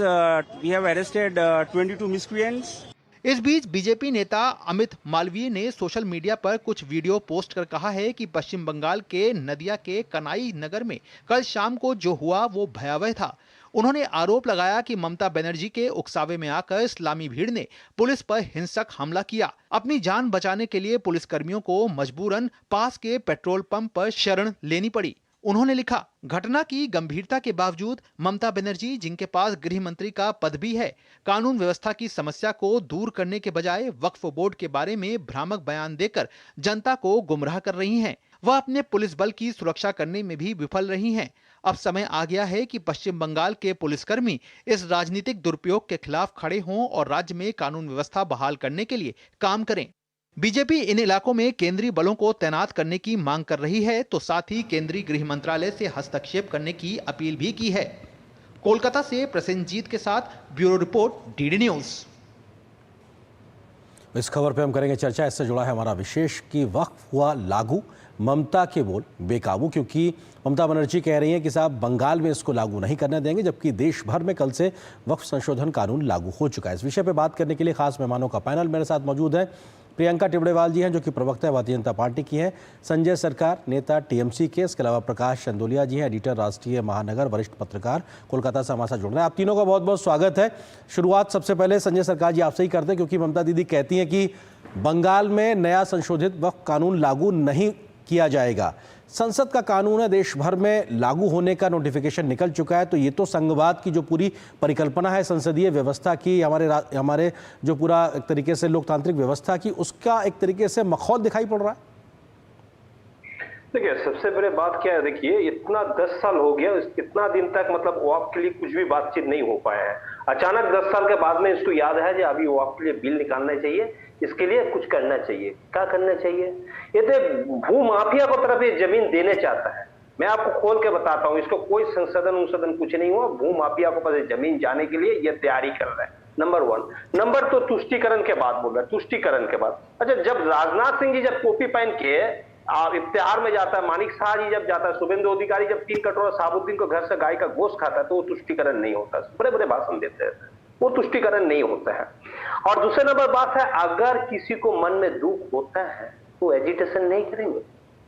we have arrested 22 miscreants. इस बीच बीजेपी नेता अमित मालवीय ने सोशल मीडिया पर कुछ वीडियो पोस्ट कर कहा है कि पश्चिम बंगाल के नदिया के कनाई नगर में कल शाम को जो हुआ वो भयावह था। उन्होंने आरोप लगाया कि ममता बनर्जी के उकसावे में आकर इस्लामी भीड़ ने पुलिस पर हिंसक हमला किया। अपनी जान बचाने के लिए पुलिसकर्मियों को मजबूरन पास के पेट्रोल पंप पर शरण लेनी पड़ी। उन्होंने लिखा, घटना की गंभीरता के बावजूद ममता बनर्जी, जिनके पास गृह मंत्री का पद भी है, कानून व्यवस्था की समस्या को दूर करने के बजाय वक्फ बोर्ड के बारे में भ्रामक बयान देकर जनता को गुमराह कर रही हैं। वह अपने पुलिस बल की सुरक्षा करने में भी विफल रही हैं। अब समय आ गया है कि पश्चिम बंगाल के पुलिसकर्मी इस राजनीतिक दुरुपयोग के खिलाफ खड़े हों और राज्य में कानून व्यवस्था बहाल करने के लिए काम करें। बीजेपी इन इलाकों में केंद्रीय बलों को तैनात करने की मांग कर रही है, तो साथ ही केंद्रीय गृह मंत्रालय से हस्तक्षेप करने की अपील भी की है। कोलकाता से प्रसेनजीत के साथ ब्यूरो रिपोर्ट, डीडी न्यूज। इस खबर पे हम करेंगे चर्चा। इससे जुड़ा है हमारा विशेष कि वक्फ हुआ लागू, ममता के बोल बेकाबू, क्योंकि ममता बनर्जी कह रही हैं कि साहब बंगाल में इसको लागू नहीं करने देंगे, जबकि देश भर में कल से वक्फ संशोधन कानून लागू हो चुका है। इस विषय पे बात करने के लिए खास मेहमानों का पैनल मेरे साथ मौजूद है। प्रियंका टिबड़ेवाल जी हैं, जो कि प्रवक्ता भारतीय जनता पार्टी की हैं, संजय सरकार, नेता टीएमसी के, इसके अलावा प्रकाश चंदोलिया जी हैं, एडिटर राष्ट्रीय महानगर, वरिष्ठ पत्रकार, कोलकाता से हमारे साथ जुड़ रहे हैं। आप तीनों का बहुत बहुत स्वागत है। शुरुआत सबसे पहले संजय सरकार जी आपसे ही करते हैं, क्योंकि ममता दीदी कहती हैं कि बंगाल में नया संशोधित वक्फ कानून लागू नहीं किया जाएगा। संसद का कानून है, देश भर में लागू होने का नोटिफिकेशन निकल चुका है, तो ये तो संघवाद की जो पूरी परिकल्पना है संसदीय व्यवस्था की, हमारे जो पूरा एक तरीके से लोकतांत्रिक व्यवस्था की, उसका एक तरीके से मखौल दिखाई पड़ रहा है। देखिए, सबसे बड़ी बात क्या है, देखिए इतना 10 साल हो गया, इतना दिन तक मतलब वॉक के लिए कुछ भी बातचीत नहीं हो पाया है। अचानक 10 साल के बाद में इसको याद है कि अभी वॉक के लिए बिल निकालना चाहिए, इसके लिए कुछ करना चाहिए। क्या करना चाहिए? ये तो भू माफिया को तरफ ये जमीन देने चाहता है। मैं आपको खोल के बताता हूँ, इसको कोई संशोधन कुछ नहीं हुआ। भू माफिया को पास जमीन जाने के लिए ये तैयारी कर रहा है, नंबर 1। नंबर 2, तुष्टीकरण के बाद बोल रहा है, तुष्टीकरण के बाद। अच्छा, जब राजनाथ सिंह जी जब टोपी पहन के इफ्तिहार में जाता है, मानिक शाह जी जब जाता है, शुभेंदु अधिकारी जब 3 कटोरा साबुद्दीन को घर से गाय का गोश्त खाता है, तो वो तुष्टीकरण नहीं होता। बड़े बड़े भाषण देते हैं, वो तुष्टीकरण नहीं होता है। और दूसरे नंबर बात है, अगर किसी को मन में दुख होता है तो एजिटेशन नहीं करेंगे।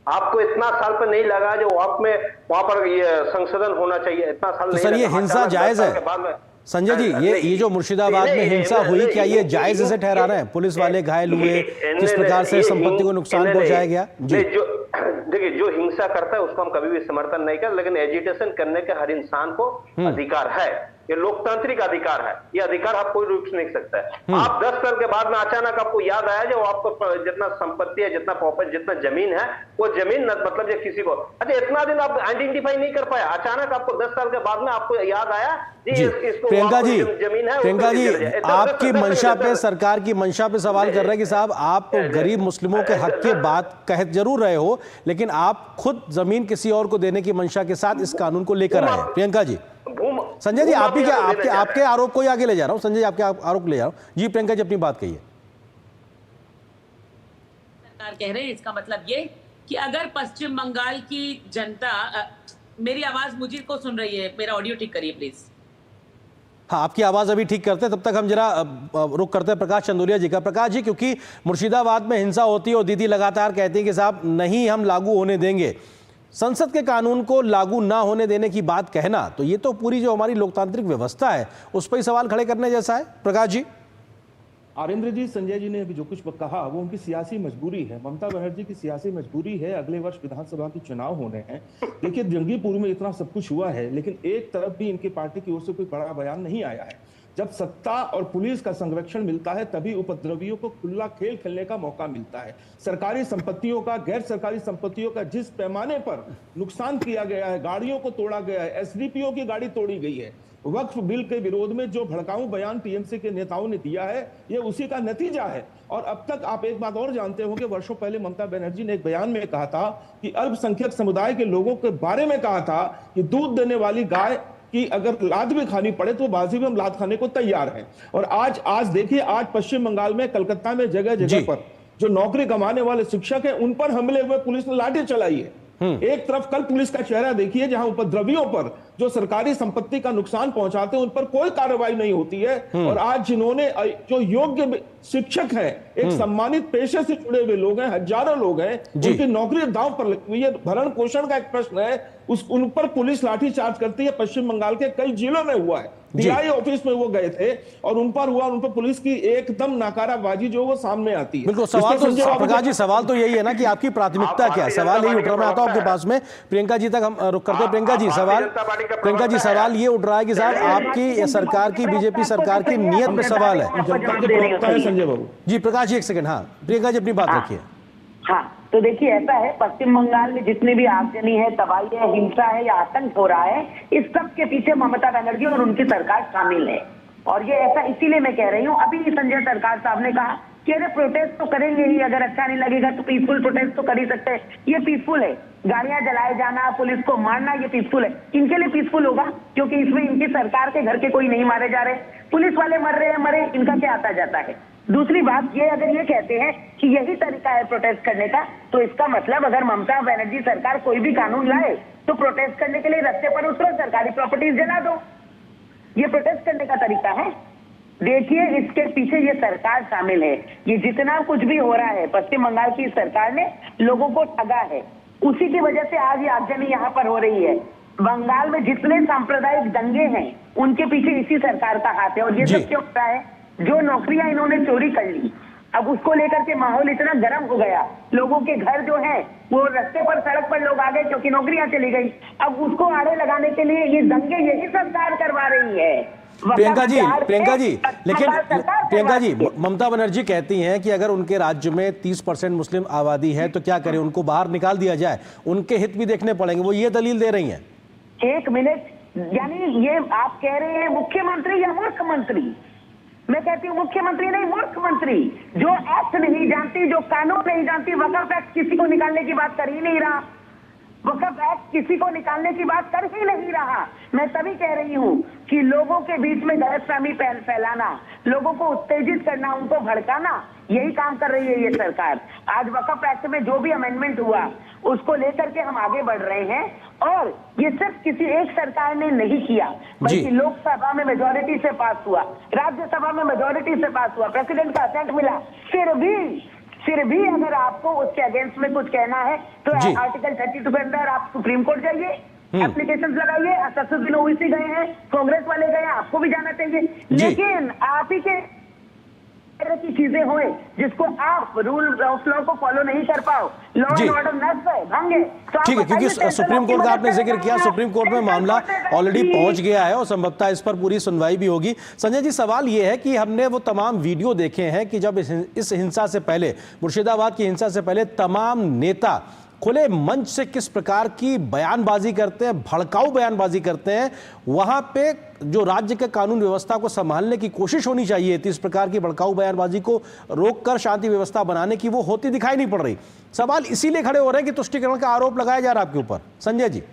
आपको इतना साल पर नहीं लगा जो वॉक में वहां पर ये संशोधन होना चाहिए, इतना साल नहीं। सर, ये हिंसा जायज है संजय जी? ये जो मुर्शिदाबाद में हिंसा हुई, क्या ये जायज इसे ठहरा रहे हैं? पुलिस वाले घायल हुए, किस प्रकार से संपत्ति को नुकसान पहुंचाया गया जी? देखिए, जो हिंसा करता है उसको हम कभी भी समर्थन नहीं कर, लेकिन एजिटेशन करने के हर इंसान को अधिकार है। ये लोकतांत्रिक अधिकार है, ये अधिकार आप कोई रूप से नहीं सकता है। आप 10 साल के बाद में अचानक आपको याद आया जो आपको जितना संपत्ति है, जितना प्रॉपर्टी, जितना जमीन है, वो जमीन मतलब जो किसी को, अच्छा इतना दिन आप आइडेंटिफाई नहीं कर पाया, अचानक आपको 10 साल के बाद में आपको याद आया जी। प्रियंका जी, प्रियंका जी, आपकी मंशा पे, सरकार की मंशा पे सवाल कर रहे हैं कि साहब आप गरीब मुस्लिमों के हक की बात कह जरूर रहे हो, लेकिन आप खुद जमीन किसी और को देने की मंशा के साथ इस कानून को लेकर आए हैं। प्रियंका जी, संजय जी, आप ही क्या आपके आरोप को ही आगे ले जा रहा हूं। संजय जी, आपके आरोप ले जा रहा हूं। जी प्रियंका जी, अपनी बात कहिए। सरकार कह रहे हैं, इसका मतलब ये कि अगर पश्चिम बंगाल की जनता, मेरी आवाज मुझे को सुन रही है, मेरा ऑडियो ठीक करिए प्लीज। हाँ, आपकी आवाज अभी ठीक करते हैं, तब तक हम जरा रुक करते हैं प्रकाश चंदोलिया जी का। प्रकाश जी, क्योंकि मुर्शिदाबाद में हिंसा होती है और दीदी लगातार कहती है कि साहब नहीं हम लागू होने देंगे, संसद के कानून को लागू ना होने देने की बात कहना, तो ये तो पूरी जो हमारी लोकतांत्रिक व्यवस्था है उस पर ही सवाल खड़े करने जैसा है। प्रकाश जी। आरेंद्र जी, संजय जी ने अभी जो कुछ कहा वो उनकी सियासी मजबूरी है, ममता बनर्जी की सियासी मजबूरी है। अगले वर्ष विधानसभा के चुनाव होने हैं। देखिए, जंगीपुर में इतना सब कुछ हुआ है, लेकिन एक तरफ भी इनकी पार्टी की ओर से कोई बड़ा बयान नहीं आया है। जब सत्ता और पुलिस का संरक्षण मिलता है तभी उपद्रवियों को खुला खेल खेलने का मौका मिलता है। सरकारी संपत्तियों का, गैर सरकारी संपत्तियों का जिस पैमाने पर नुकसान किया गया है, गाड़ियों को तोड़ा गया है, एसडीपीओ की गाड़ी तोड़ी गई है, वक्फ बिल के विरोध में जो भड़काऊ बयान टीएमसी के नेताओं ने दिया है, ये उसी का नतीजा है। और अब तक आप एक बात और जानते होंगे, वर्षों पहले ममता बनर्जी ने एक बयान में कहा था कि अल्पसंख्यक समुदाय के लोगों के बारे में कहा था कि दूध देने वाली गाय कि अगर लात भी खानी पड़े तो बाजी में हम लात खाने को तैयार हैं। और आज देखिए, आज पश्चिम बंगाल में, कलकत्ता में जगह जगह पर जो नौकरी कमाने वाले शिक्षक हैं उन पर हमले हुए, पुलिस ने लाठी चलाई है। एक तरफ कल पुलिस का चेहरा देखिए, जहां उपद्रवियों पर जो सरकारी संपत्ति का नुकसान पहुंचाते हैं उन पर कोई कार्रवाई नहीं होती है। और आज जिन्होंने, जो योग्य शिक्षक हैं, एक सम्मानित पेशे से जुड़े हुए लोग हैं, हजारों लोग हैं, उनकी नौकरी दांव पर लगी हुई है। भरण पोषण का एक प्रश्न है, उन पर पुलिस लाठीचार्ज करती है। पश्चिम बंगाल के कई जिलों में हुआ है। टीआई ऑफिस में वो गए थे और उन पर हुआ, उन पर पुलिस की एकदम नाकाराबाजी जो वो सामने आती है। बिल्कुल, सवाल तो प्रकाश जी, सवाल तो यही है ना कि आपकी प्राथमिकता क्या है। सवाल यही उठ रहा है। मैं आता हूं आपके पास में, प्रियंका जी तक हम रुक करते हैं। प्रियंका जी, सवाल ये उठ रहा है कि साहब आपकी सरकार की, बीजेपी सरकार की नीयत में सवाल है। संजय बाबू जी। प्रकाश जी, एक सेकंड। हाँ प्रियंका जी, अपनी बात रखिए। हाँ, तो देखिए, ऐसा है, पश्चिम बंगाल में जितनी भी आगजनी है, तबाही है, हिंसा है या आतंक हो रहा है, इस सब के पीछे ममता बनर्जी और उनकी सरकार शामिल है। और ये ऐसा इसीलिए मैं कह रही हूँ, अभी संजय सरकार साहब ने कहा कि अरे प्रोटेस्ट तो करेंगे ही, अगर अच्छा नहीं लगेगा तो पीसफुल प्रोटेस्ट तो कर ही सकते हैं। ये पीसफुल है, गाड़ियां जलाए जाना, पुलिस को मारना, ये पीसफुल है। इनके लिए पीसफुल होगा क्योंकि इसमें इनकी सरकार के घर के कोई नहीं मारे जा रहे, पुलिस वाले मर रहे हैं, मरे, इनका क्या आता जाता है। दूसरी बात ये, अगर ये कहते हैं कि यही तरीका है प्रोटेस्ट करने का, तो इसका मतलब अगर ममता बनर्जी सरकार कोई भी कानून लाए तो प्रोटेस्ट करने के लिए रास्ते पर उतरो, सरकारी प्रॉपर्टीज जला दो, ये प्रोटेस्ट करने का तरीका है। देखिए, इसके पीछे ये सरकार शामिल है। ये जितना कुछ भी हो रहा है, पश्चिम बंगाल की सरकार ने लोगों को ठगा है, उसी की वजह से आज ये आगजनी यहाँ पर हो रही है। बंगाल में जितने सांप्रदायिक दंगे हैं उनके पीछे इसी सरकार का हाथ है। और ये सब क्यों होता है? जो नौकरियां इन्होंने चोरी कर ली, अब उसको लेकर के माहौल इतना गर्म हो गया, लोगों के घर जो है वो रास्ते पर, सड़क पर लोग आ गए क्योंकि नौकरियां चली गई। अब उसको आड़े लगाने के लिए ये दंगे यही सरकार करवा रही है। प्रियंका जी, लेकिन प्रियंका जी, ममता बनर्जी कहती हैं कि अगर उनके राज्य में 30% मुस्लिम आबादी है तो क्या करें, उनको बाहर निकाल दिया जाए, उनके हित भी देखने पड़ेंगे, वो ये दलील दे रही हैं। एक मिनट, यानी ये आप कह रहे हैं मुख्यमंत्री या मूर्ख मंत्री? मैं कहती हूँ मुख्यमंत्री नहीं, मूर्ख मंत्री, जो एक्ट नहीं जानती, जो कानून नहीं जानती। वक्फ एक्ट किसी को निकालने की बात कर ही नहीं रहा, वक्फ एक्ट किसी को निकालने की बात कर ही नहीं रहा। मैं तभी कह रही हूँ कि लोगों के बीच में गलतफहमी फैलाना, लोगों को उत्तेजित करना, उनको भड़काना, यही काम कर रही है ये सरकार। आज वक्फ एक्ट में जो भी अमेंडमेंट हुआ उसको लेकर के हम आगे बढ़ रहे हैं। और ये सिर्फ किसी एक सरकार ने नहीं किया, बल्कि लोकसभा में मेजोरिटी से पास हुआ, राज्यसभा में मेजोरिटी से पास हुआ, प्रेसिडेंट का असेंट मिला। फिर भी अगर आपको उसके अगेंस्ट में कुछ कहना है तो आर्टिकल 32 के अंदर आप सुप्रीम कोर्ट जाइए, एप्लीकेशन लगाइए। असदुद्दीन ओवैसी गए हैं, कांग्रेस वाले गए हैं, आपको भी जाना चाहिए। लेकिन आप ही के तरह की चीजें होए जिसको आप रूल ऑफ लॉ को फॉलो नहीं कर पाओ, लॉ एंड ऑर्डर नष्ट है, भंगे। तो ठीक है, क्योंकि सुप्रीम कोर्ट का आपने जिक्र किया, सुप्रीम कोर्ट में मामला ऑलरेडी पहुंच गया है और संभवतः इस पर पूरी सुनवाई भी होगी। संजय जी, सवाल यह है कि हमने वो तमाम वीडियो देखे हैं कि जब इस हिंसा से पहले, मुर्शिदाबाद की हिंसा से पहले, तमाम नेता खुले मंच से किस प्रकार की बयानबाजी करते हैं, भड़काऊ बयानबाजी करते हैं। वहां पे जो राज्य के कानून व्यवस्था को संभालने की कोशिश होनी चाहिए थी, इस प्रकार की भड़काऊ बयानबाजी को रोककर शांति व्यवस्था बनाने की, वो होती दिखाई नहीं पड़ रही। सवाल इसीलिए खड़े हो रहे हैं कि तुष्टीकरण का आरोप लगाया जा रहा है आपके ऊपर। संजय जी,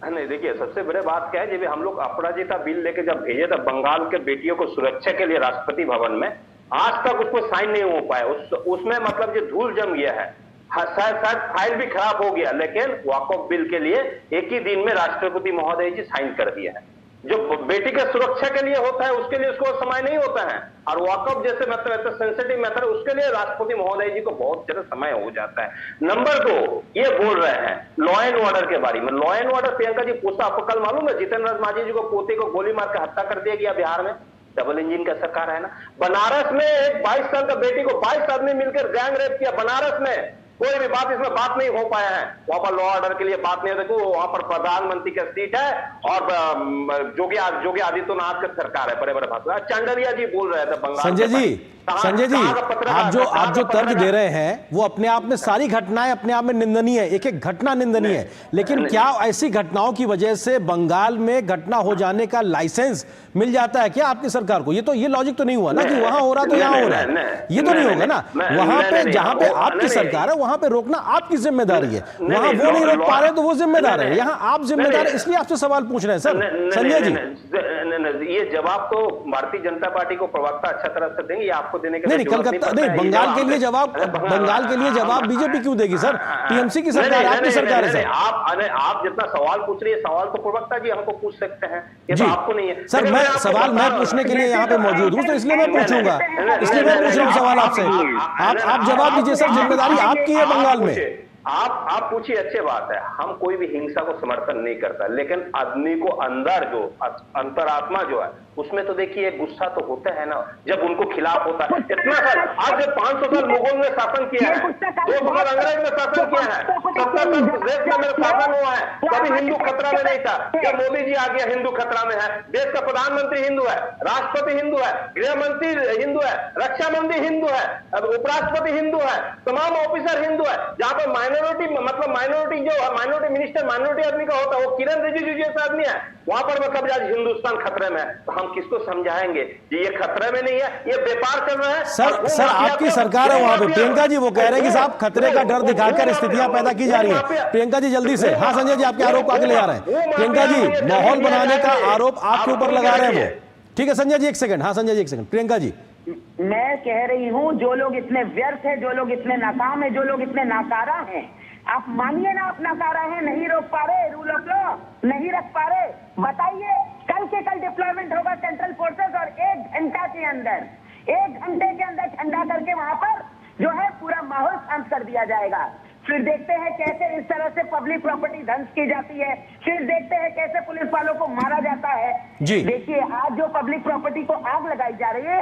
नहीं देखिए, सबसे बड़े बात क्या है, जब हम लोग अपराजिता बिल लेके जब भेजे तब बंगाल के बेटियों को सुरक्षा के लिए राष्ट्रपति भवन में, आज तक उसको साइन नहीं हो पाया। उसमें मतलब जो धूल जम गया है, शायद फाइल भी खराब हो गया, लेकिन वॉकआउट बिल के लिए एक ही दिन में राष्ट्रपति महोदय जी साइन कर दिया है। जो बेटी के सुरक्षा के लिए होता है उसके लिए उसको समय नहीं होता है, और वॉकआउट जैसे मतलब सेंसिटिव मैटर उसके लिए राष्ट्रपति महोदय जी को बहुत ज्यादा समय हो जाता है। नंबर 2, ये बोल रहे हैं लॉ एंड ऑर्डर के बारे में। Law and order, Priyanka ji पूछता, आपको कल मालूम है जितेंद्र मांझी जी को पोते को गोली मार के हत्या कर दिया गया बिहार में। डबल इंजन का सरकार है ना। बनारस में एक 22 साल का बेटी को 22 आदमी मिलकर गैंग रेप किया बनारस में, कोई भी बात इसमें बात नहीं हो पाया है। वहां पर लॉ ऑर्डर के लिए बात नहीं है। देखो वहां पर प्रधानमंत्री का सीट है और योगी आदित्यनाथ का सरकार है, बड़े बड़े भाषण। चंडरिया जी बोल रहे थे बंगाल। संजय जी, आप जो तर्क दे रहे हैं वो अपने आप में, सारी घटनाएं अपने आप में निंदनीय है, एक एक घटना निंदनीय है, लेकिन क्या ऐसी घटनाओं की वजह से बंगाल में घटना हो जाने का लाइसेंस मिल जाता है क्या आपकी सरकार को? ये लॉजिक तो नहीं हुआ ना कि वहां हो रहा तो यहां हो रहा है, ये तो नहीं होगा ना। वहां पे जहां पे आपकी सरकार है वहां पे रोकना आपकी जिम्मेदारी है, वहां वो नहीं रोक पा रहे तो वो जिम्मेदार है, यहाँ आप जिम्मेदार है, इसलिए आपसे सवाल पूछ रहे हैं सर। संजय जी, ये जवाब तो भारतीय जनता पार्टी को प्रवक्ता अच्छा तरह से देंगे, आपको देने के नहीं, कलकत्ता नहीं, बंगाल के लिए जवाब बीजेपी क्यों देगी सर? टीएमसी की सरकार, आपकी सरकार है सर। आप जितना सवाल पूछ रही है, सवाल तो प्रवक्ता जी हमको पूछ सकते हैं, ये तो आपको नहीं है सर। मैं सवाल मैं पूछने के लिए यहाँ पे मौजूद हूँ, तो इसलिए मैं पूछूंगा, इसलिए मैं पूछ रहा हूँ सवाल आपसे। आप जवाब दीजिए सर, जिम्मेदारी आपकी है बंगाल में। आप पूछिए, अच्छी बात है। हम कोई भी हिंसा को समर्थन नहीं करता, लेकिन आदमी को अंदर जो अंतरात्मा जो है उसमें तो देखिए गुस्सा तो होता है ना, जब उनको खिलाफ होता है। इतना साल, आज जब 500 साल मुगल ने शासन किया है, 200 साल अंग्रेज ने शासन किया है, 70 साल देश में मेरा शासन हुआ है, कभी हिंदू खतरा में नहीं था। जब मोदी जी आ गया हिंदू खतरा में है। देश का प्रधानमंत्री हिंदू है, राष्ट्रपति हिंदू है, गृह मंत्री हिंदू है, रक्षा मंत्री हिंदू है, उपराष्ट्रपति हिंदू है, तमाम ऑफिसर हिंदू है। जहां पर माइनॉरिटी मतलब माइनॉरिटी जो है, माइनॉरिटी मिनिस्टर माइनॉरिटी आदमी का होता है, वो किरण रिजिजू जैसा आदमी है, वहां पर मतलब आज हिंदुस्तान खतरे में है। तो हम किसको समझाएंगे ये खतरे में नहीं है, ये व्यापार चल रहा है। सर आपकी सरकार है वहां पे। प्रियंका जी वो कह रहे हैं कि साहब खतरे का डर दिखाकर स्थितियां पैदा की जा रही है। प्रियंका जी जल्दी से। हाँ संजय जी, आपके आरोप आगे ले आ रहे हैं। प्रियंका जी, माहौल बनाने का आरोप आपके ऊपर लगा रहे हैं वो। ठीक है संजय जी, एक सेकंड। हाँ संजय जी, एक सेकंड। प्रियंका जी, मैं कह रही हूँ जो लोग इतने व्यर्थ है, जो लोग इतने नाकाम है, जो लोग इतने नाकारा हैं, आप मानिए ना, आप नाकारा हैं, नहीं रोक पा रहे, रूल ऑफ लॉ नहीं रख पा रहे। बताइए, कल के कल डिप्लॉयमेंट होगा सेंट्रल फोर्सेस और 1 घंटा के अंदर, 1 घंटे के अंदर ठंडा करके वहां पर जो है पूरा माहौल शांत कर दिया जाएगा। फिर देखते हैं कैसे इस तरह से पब्लिक प्रॉपर्टी ध्वंस की जाती है, फिर देखते हैं कैसे पुलिस वालों को मारा जाता है। देखिए, आज जो पब्लिक प्रॉपर्टी को आग लगाई जा रही है,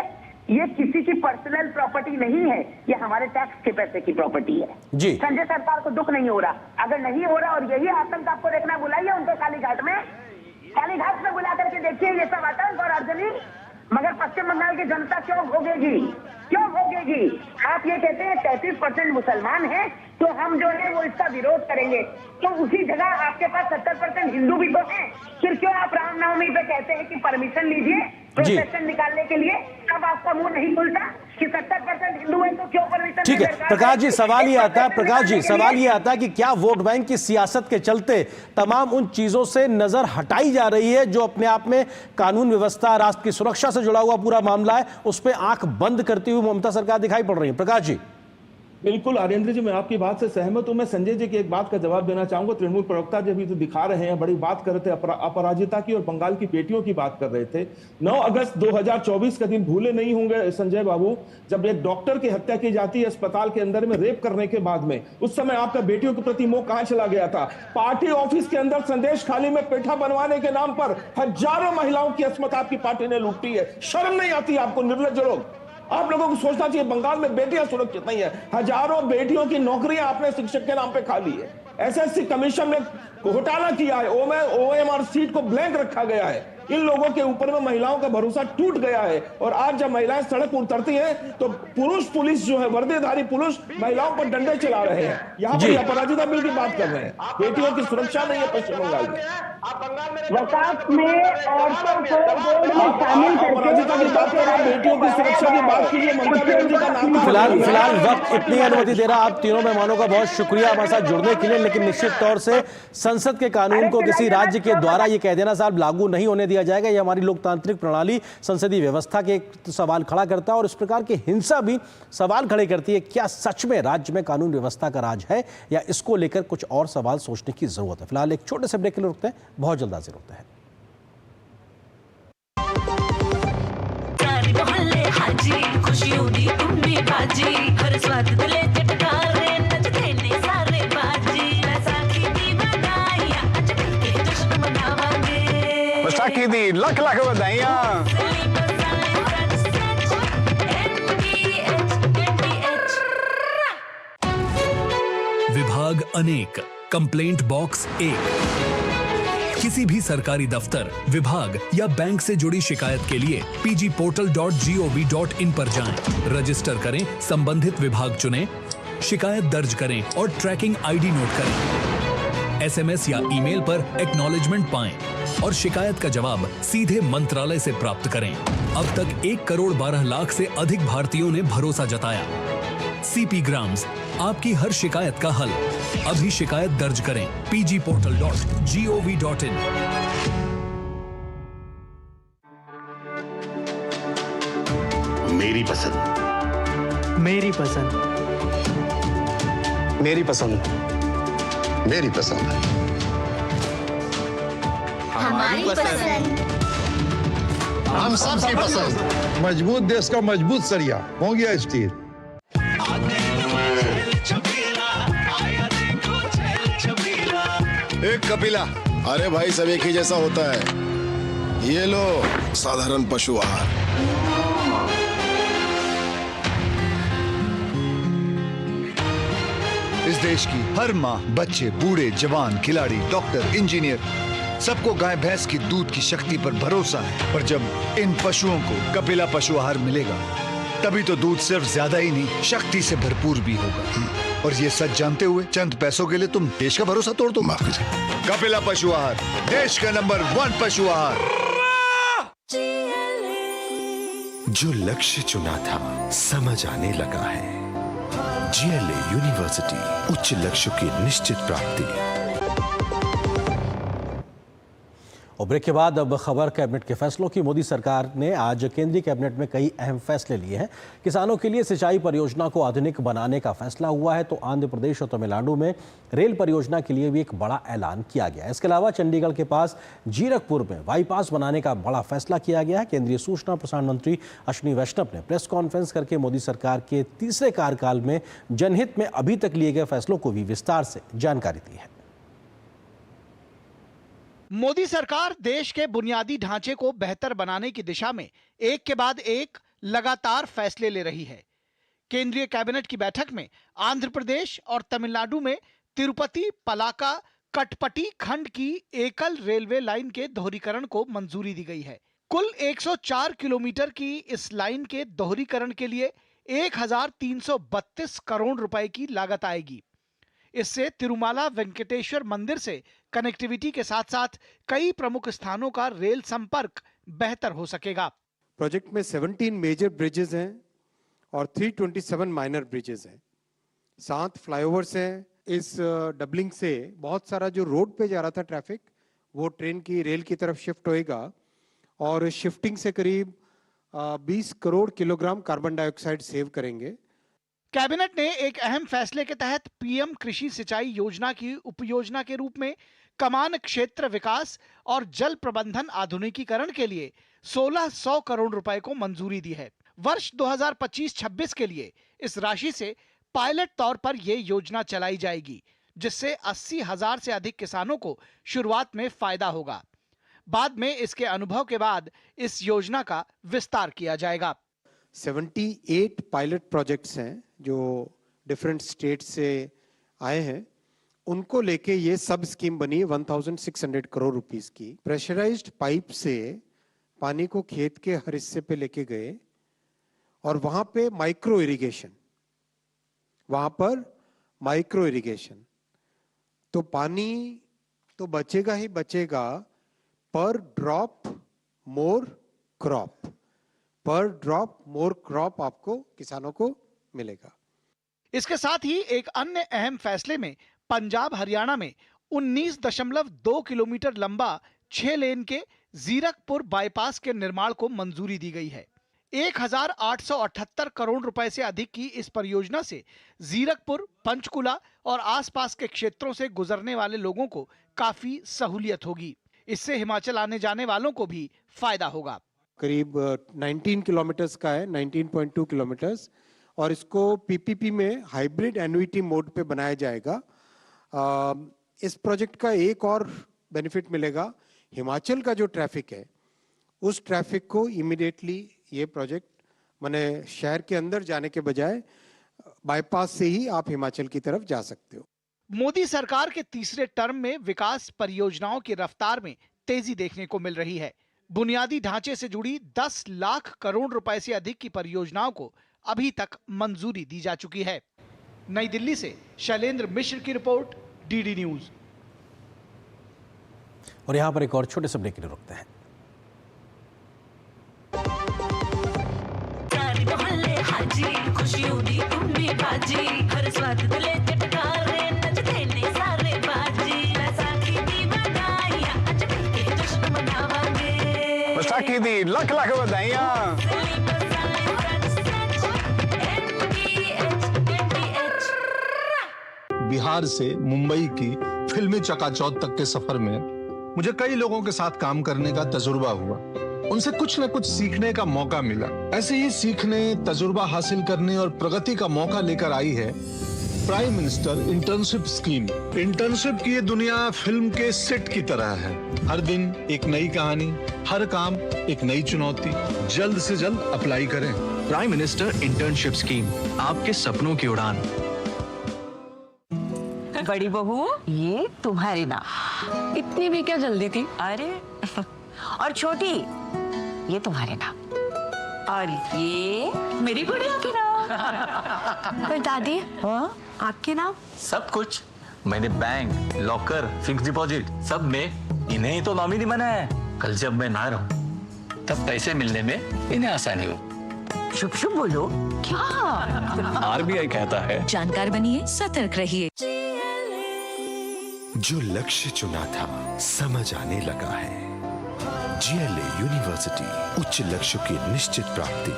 ये किसी की पर्सनल प्रॉपर्टी नहीं है, ये हमारे टैक्स के पैसे की प्रॉपर्टी है। संजय सरकार को दुख नहीं हो रहा? अगर नहीं हो रहा और यही आतंक आपको देखना, बुलाइए उनको कालीघाट में, कालीघाट में बुला करके देखिए ये सब आतंक और अर्जनी। मगर पश्चिम बंगाल की जनता क्यों भोगेगी, क्यों भोगेगी? आप ये कहते हैं 33% मुसलमान हैं, तो हम जो है वो इसका विरोध करेंगे, तो उसी जगह आपके पास 70% हिंदू भी तो हैं। फिर क्यों आप रामनवमी पे कहते हैं कि परमिशन लीजिए प्रोसेशन निकालने के लिए? अब आपका मुंह नहीं खुलता कि 70% हिंदू है तो क्यों परमिशन? ठीक है प्रकाश जी, सवाल ये आता है, प्रकाश जी सवाल ये आता है कि क्या वोट बैंक की सियासत के चलते तमाम उन चीजों से नजर हटाई जा रही है जो अपने आप में कानून व्यवस्था, राष्ट्र की सुरक्षा से जुड़ा हुआ पूरा मामला है, उस पर आंख बंद करती हुई ममता सरकार दिखाई पड़ रही है? प्रकाश जी। बिल्कुल आर्येंद्र जी, मैं आपकी बात से सहमत हूं। मैं संजय जी की एक बात का जवाब देना चाहूंगा। तृणमूल प्रवक्ता जी अभी तो दिखा रहे हैं, बड़ी बात कर रहे थे अपराजिता की और बंगाल की बेटियों की बात कर रहे थे। 9 अगस्त 2024 का दिन भूले नहीं होंगे संजय बाबू, जब एक डॉक्टर की हत्या की जाती है अस्पताल के अंदर में रेप करने के बाद में। उस समय आपका बेटियों के प्रति मोह कहां चला गया था? पार्टी ऑफिस के अंदर संदेश खाली में पेठा बनवाने के नाम पर हजारों महिलाओं की अस्मत आपकी पार्टी ने लूटी है। शर्म नहीं आती आपको, निर्लज्ज लोग? आप लोगों को सोचना चाहिए बंगाल में बेटियां सुरक्षित नहीं है। हजारों बेटियों की नौकरियां आपने शिक्षक के नाम पे खा ली है। एसएससी कमीशन में घोटाला किया है, ओएमआर सीट को ब्लैंक रखा गया है। इन लोगों के ऊपर में महिलाओं का भरोसा टूट गया है और आज जब महिलाएं सड़क पर उतरती हैं तो पुरुष पुलिस जो है, वर्दीधारी पुरुष महिलाओं पर डंडे चला रहे हैं। यहाँ पर अपराजिता बिल की बात कर रहे हैं। बेटियों की सुरक्षा नहीं है पश्चिम बंगाल में। वकाफ में औरतों को बोर्ड में शामिल अपराजिता की बात कर रहे हैं, बेटियों की सुरक्षा की बात कीजिए। ममता बनर्जी का नाम फिलहाल वक्त इतनी अनुमति दे रहा। आप तीनों मेहमानों का बहुत शुक्रिया हमारे साथ जुड़ने के लिए। लेकिन निश्चित तौर से संसद के कानून को किसी राज्य के द्वारा ये कह देना साहब लागू नहीं होने दिया जाएगा। ये हमारी लोकतांत्रिक प्रणाली, संसदीय व्यवस्था के सवाल खड़ा करता है और इस प्रकार की हिंसा भी सवाल खड़े करती है। क्या सच में राज्य में कानून व्यवस्था का राज है या इसको लेकर कुछ और सवाल सोचने की जरूरत है। फिलहाल एक छोटे से ब्रेक के लिए रुकते हैं, बहुत जल्द हाजिर होते हैं। मोहल्ले हाजी खुशियों दी तुम्बी बाजी हर स्वाद दिले चटकारे नचते ने सारे बाजी बैसाखी दी बधाइयां अज के जश्न मनावांगे। बैसाखी दी लख लख बधाइयां। विभाग अनेक, कंप्लेंट बॉक्स 1। किसी भी सरकारी दफ्तर, विभाग या बैंक से जुड़ी शिकायत के लिए pgportal.gov.in पर जाएं, रजिस्टर करें, संबंधित विभाग चुनें, शिकायत दर्ज करें और ट्रैकिंग आईडी नोट करें। एसएमएस या ईमेल पर एक्नॉलेजमेंट पाएं और शिकायत का जवाब सीधे मंत्रालय से प्राप्त करें। अब तक 1 करोड़ 12 लाख से अधिक भारतीयों ने भरोसा जताया। सीपी ग्राम्स, आपकी हर शिकायत का हल। अभी शिकायत दर्ज करें pgportal.gov.in। मेरी पसंद, मेरी पसंद, मेरी पसंद, मेरी पसंद, हमारी पसंद, हम सबकी पसंद। मजबूत देश का मजबूत सरिया मोंगिया स्टील। एक कपिला, अरे भाई सब एक ही जैसा होता है। ये लो साधारण पशु आहार। इस देश की हर माँ, बच्चे, बूढ़े, जवान, खिलाड़ी, डॉक्टर, इंजीनियर, सबको गाय भैंस की दूध की शक्ति पर भरोसा है। पर जब इन पशुओं को कपिला पशु आहार मिलेगा तभी तो दूध सिर्फ ज्यादा ही नहीं, शक्ति से भरपूर भी होगा। और ये सच जानते हुए चंद पैसों के लिए तुम देश का भरोसा तोड़ दो। कपिला पशु आहार, देश का नंबर 1 पशु आहार। जो लक्ष्य चुना था समझ आने लगा है। GLA यूनिवर्सिटी, उच्च लक्ष्य की निश्चित प्राप्ति। और ब्रेक के बाद अब खबर कैबिनेट के फैसलों की। मोदी सरकार ने आज केंद्रीय कैबिनेट में कई अहम फैसले लिए हैं। किसानों के लिए सिंचाई परियोजना को आधुनिक बनाने का फैसला हुआ है, तो आंध्र प्रदेश और तमिलनाडु में रेल परियोजना के लिए भी एक बड़ा ऐलान किया गया है। इसके अलावा चंडीगढ़ के पास जीरकपुर में बाईपास बनाने का बड़ा फैसला किया गया है। केंद्रीय सूचना प्रसारण मंत्री अश्विनी वैष्णव ने प्रेस कॉन्फ्रेंस करके मोदी सरकार के तीसरे कार्यकाल में जनहित में अभी तक लिए गए फैसलों को भी विस्तार से जानकारी दी है। मोदी सरकार देश के बुनियादी ढांचे को बेहतर बनाने की दिशा में एक के बाद एक लगातार फैसले ले रही है। केंद्रीय कैबिनेट की बैठक में आंध्र प्रदेश और तमिलनाडु में तिरुपति पलाका कटपटी खंड की एकल रेलवे लाइन के दोहरीकरण को मंजूरी दी गई है। कुल 104 किलोमीटर की इस लाइन के दोहरीकरण के लिए 1332 करोड़ रुपए की लागत आएगी। इससे तिरुमाला वेंकटेश्वर मंदिर से कनेक्टिविटी के साथ साथ कई प्रमुख स्थानों का रेल संपर्क बेहतर हो सकेगा। प्रोजेक्ट में 17 मेजर ब्रिजेस हैं और 327 माइनर ब्रिजेस हैं, 7 फ्लाईओवर्स हैं। इस डबलिंग से बहुत सारा जो रोड पे जा रहा था ट्रैफिक वो ट्रेन की रेल की तरफ शिफ्ट होएगा और शिफ्टिंग से करीब 20 crore kilogram carbon dioxide save करेंगे। कैबिनेट ने एक अहम फैसले के तहत पीएम कृषि सिंचाई योजना की उपयोजना के रूप में कमान क्षेत्र विकास और जल प्रबंधन आधुनिकीकरण के लिए 1600 करोड़ रुपए को मंजूरी दी है। वर्ष 2025-26 के लिए इस राशि से पायलट तौर पर यह योजना चलाई जाएगी, जिससे 80,000 से अधिक किसानों को शुरुआत में फायदा होगा। बाद में इसके अनुभव के बाद इस योजना का विस्तार किया जाएगा। 78 पायलट प्रोजेक्ट्स हैं जो डिफरेंट स्टेट से आए हैं, उनको लेके ये सब स्कीम बनी है 1600 करोड़ रुपीस की। प्रेशराइज्ड पाइप से पानी को खेत के हर हिस्से पे लेके गए और वहां पे माइक्रो इरिगेशन, वहां पर माइक्रो इरिगेशन, तो पानी तो बचेगा ही बचेगा, पर ड्रॉप मोर क्रॉप, पर ड्रॉप मोर क्रॉप आपको किसानों को मिलेगा। इसके साथ ही एक अन्य अहम फैसले में पंजाब हरियाणा में 19.2 किलोमीटर लंबा 6 लेन के जीरकपुर बाईपास के निर्माण को मंजूरी दी गई है। 1878 करोड़ रुपए से अधिक की इस परियोजना से जीरकपुर, पंचकुला और आसपास के क्षेत्रों से गुजरने वाले लोगों को काफी सहूलियत होगी। इससे हिमाचल आने जाने वालों को भी फायदा होगा। करीब 19 किलोमीटर्स का है, 19.2 किलोमीटर्स, और इसको पीपीपी में हाइब्रिड एन्युइटी मोड पे बनाया जाएगा। इस प्रोजेक्ट का एक और बेनिफिट मिलेगा, हिमाचल का जो ट्रैफिक है उस ट्रैफिक को इमीडिएटली ये प्रोजेक्ट माने शहर के अंदर जाने के बजाय बाईपास से ही आप हिमाचल की तरफ जा सकते हो। मोदी सरकार के तीसरे टर्म में विकास परियोजनाओं की रफ्तार में तेजी देखने को मिल रही है। बुनियादी ढांचे से जुड़ी 10 लाख करोड़ रुपए से अधिक की परियोजनाओं को अभी तक मंजूरी दी जा चुकी है। नई दिल्ली से शैलेंद्र मिश्र की रिपोर्ट, डीडी न्यूज। और यहां पर एक और छोटे से ब्रेक के लिए रुकते हैं। खुशियों दी तुम्हें बाजी, हर स्वाद दिले चटकारे नचते ने सारे बाजी। बैसाखी दी बधाइयां, अज के जश्न मनावांगे। बैसाखी दी लख लख बधाइयां। बिहार से मुंबई की फिल्मी चकाचौंध तक के सफर में मुझे कई लोगों के साथ काम करने का तजुर्बा हुआ। उनसे कुछ न कुछ सीखने का मौका मिला। ऐसे ही सीखने, तजुर्बा हासिल करने और प्रगति का मौका लेकर आई है prime minister internship scheme. Internship की ये दुनिया फिल्म के सेट की तरह है। हर दिन एक नई कहानी, हर काम एक नई चुनौती। जल्द से जल्द अप्लाई करें। प्राइम मिनिस्टर इंटर्नशिप स्कीम, आपके सपनों की उड़ान। बड़ी बहू, ये तुम्हारी ना। इतनी भी क्या जल्दी थी? अरे और छोटी, ये तुम्हारे ना। और ये मेरी गुड़िया की ना। पर दादी, हाँ आपके नाम? सब कुछ मैंने बैंक, लॉकर, फिक्स डिपॉजिट सब में इन्हें ही तो नॉमिनी बनाया है। कल जब मैं ना रहूं तब पैसे मिलने में इन्हें आसानी हो। शुभ शुभ बोलो। क्या? आरबीआई कहता है। जानकार बनिए, सतर्क रहिए। जो लक्ष्य चुना था समझ आने लगा है। जीएलए यूनिवर्सिटी, उच्च लक्ष्य की निश्चित प्राप्ति।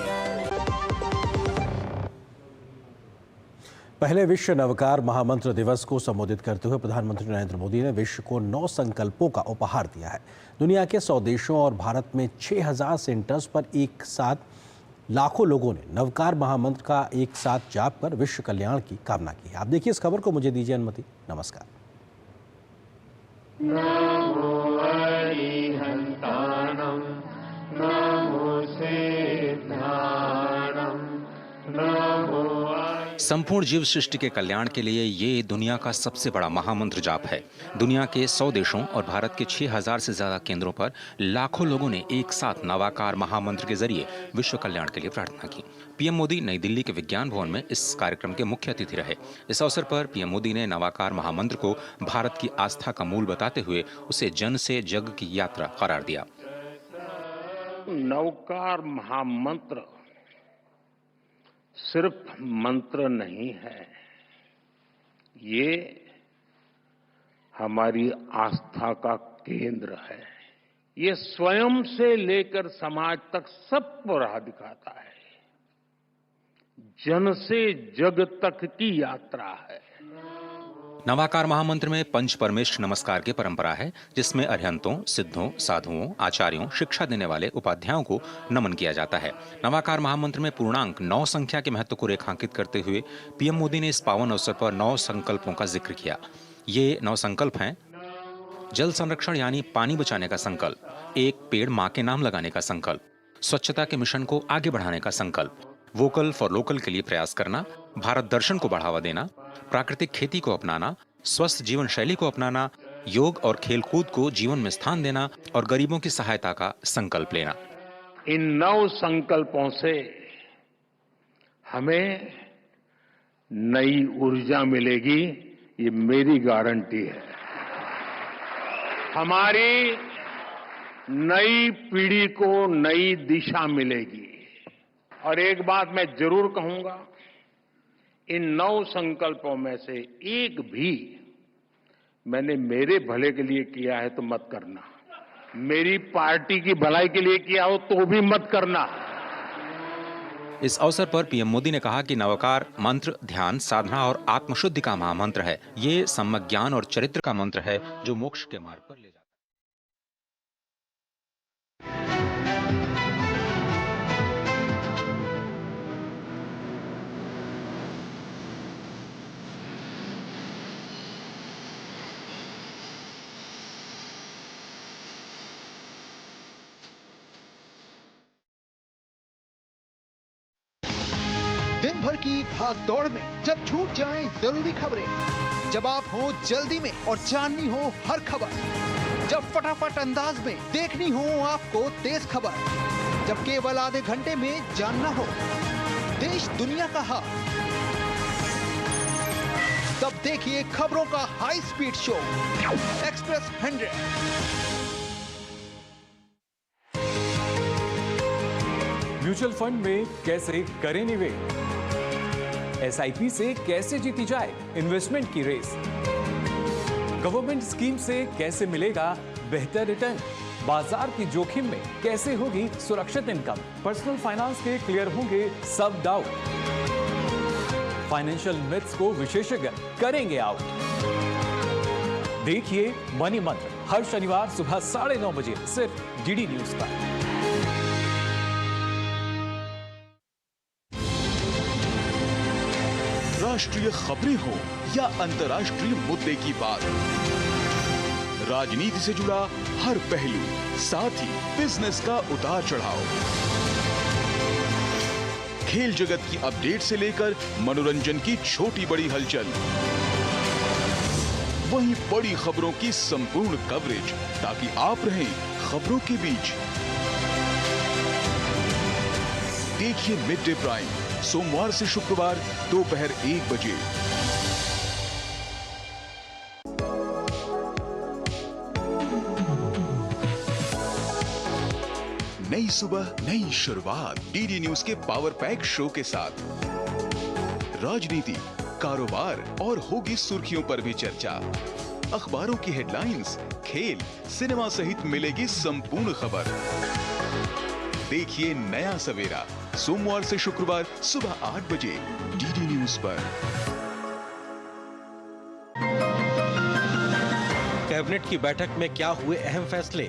पहले विश्व नवकार महामंत्र दिवस को संबोधित करते हुए प्रधानमंत्री नरेंद्र मोदी ने विश्व को 9 संकल्पों का उपहार दिया है। दुनिया के 100 देशों और भारत में 6000 सेंटर्स पर एक साथ लाखों लोगों ने नवकार महामंत्र का एक साथ जाप कर विश्व कल्याण की कामना की है। आप देखिए इस खबर को, मुझे दीजिए अनुमति। नमस्कार। नमो अरिहंताणं, नमो सिद्धाणं, नमो। संपूर्ण जीव सृष्टि के कल्याण के लिए ये दुनिया का सबसे बड़ा महामंत्र जाप है। दुनिया के 100 देशों और भारत के 6000 से ज्यादा केंद्रों पर लाखों लोगों ने एक साथ नवाकार महामंत्र के जरिए विश्व कल्याण के लिए प्रार्थना की। पीएम मोदी नई दिल्ली के विज्ञान भवन में इस कार्यक्रम के मुख्य अतिथि रहे। इस अवसर पर पीएम मोदी ने नवाकार महामंत्र को भारत की आस्था का मूल बताते हुए उसे जन से जग की यात्रा करार दिया। नवकार महामंत्र सिर्फ मंत्र नहीं है, ये हमारी आस्था का केंद्र है। ये स्वयं से लेकर समाज तक सबको राह दिखाता है। जन से जग तक की यात्रा है। नवाकार महामंत्र में पंच परमेष्ठ नमस्कार की परंपरा है, जिसमें अरिहंतों, सिद्धों, साधुओं, आचार्यों, शिक्षा देने वाले उपाध्यायों को नमन किया जाता है। नवाकार महामंत्र में पूर्णांक 9 संख्या के महत्व को रेखांकित करते हुए पीएम मोदी ने इस पावन अवसर पर 9 संकल्पों का जिक्र किया। ये 9 संकल्प हैं: जल संरक्षण यानी पानी बचाने का संकल्प, एक पेड़ मां के नाम लगाने का संकल्प, स्वच्छता के मिशन को आगे बढ़ाने का संकल्प, वोकल फॉर लोकल के लिए प्रयास करना, भारत दर्शन को बढ़ावा देना, प्राकृतिक खेती को अपनाना, स्वस्थ जीवन शैली को अपनाना, योग और खेलकूद को जीवन में स्थान देना और गरीबों की सहायता का संकल्प लेना। इन 9 संकल्पों से हमें नई ऊर्जा मिलेगी, ये मेरी गारंटी है। हमारी नई पीढ़ी को नई दिशा मिलेगी। और एक बात मैं जरूर कहूंगा, इन 9 संकल्पों में से एक भी मैंने मेरे भले के लिए किया है तो मत करना, मेरी पार्टी की भलाई के लिए किया हो तो भी मत करना। इस अवसर पर पीएम मोदी ने कहा कि नवाकार मंत्र ध्यान, साधना और आत्मशुद्धि का महामंत्र है। ये सम्यक ज्ञान और चरित्र का मंत्र है जो मोक्ष के मार्ग पर ले जाता है। दिन भर की भाग दौड़ में जब छूट जाएं जरूरी खबरें, जब आप हो जल्दी में और जाननी हो हर खबर, जब फटाफट अंदाज में देखनी हो आपको तेज खबर, जब केवल आधे घंटे में जानना हो देश दुनिया का हाल, तब देखिए खबरों का high speed show express 100। Mutual fund में कैसे करें निवेश, एसआईपी से कैसे जीती जाए इन्वेस्टमेंट की रेस, गवर्नमेंट स्कीम से कैसे मिलेगा बेहतर रिटर्न, बाजार की जोखिम में कैसे होगी सुरक्षित इनकम, पर्सनल फाइनेंस के क्लियर होंगे सब डाउट, फाइनेंशियल मिथ्स को विशेषज्ञ करेंगे आउट। देखिए मनी मंत्र हर शनिवार सुबह 9:30 बजे सिर्फ डीडी न्यूज पर। राष्ट्रीय खबरें हो या अंतर्राष्ट्रीय मुद्दे की बात, राजनीति से जुड़ा हर पहलू, साथ ही बिजनेस का उतार चढ़ाव, खेल जगत की अपडेट से लेकर मनोरंजन की छोटी बड़ी हलचल, वहीं बड़ी खबरों की संपूर्ण कवरेज, ताकि आप रहें खबरों के बीच। देखिए मिड डे प्राइम सोमवार से शुक्रवार दोपहर 1 बजे। नई सुबह नई शुरुआत डीडी न्यूज के पावर पैक शो के साथ राजनीति, कारोबार और होगी सुर्खियों पर भी चर्चा, अखबारों की हेडलाइंस, खेल, सिनेमा सहित मिलेगी संपूर्ण खबर। देखिए नया सवेरा सोमवार से शुक्रवार सुबह 8 बजे डीडी न्यूज पर। कैबिनेट की बैठक में क्या हुए अहम फैसले,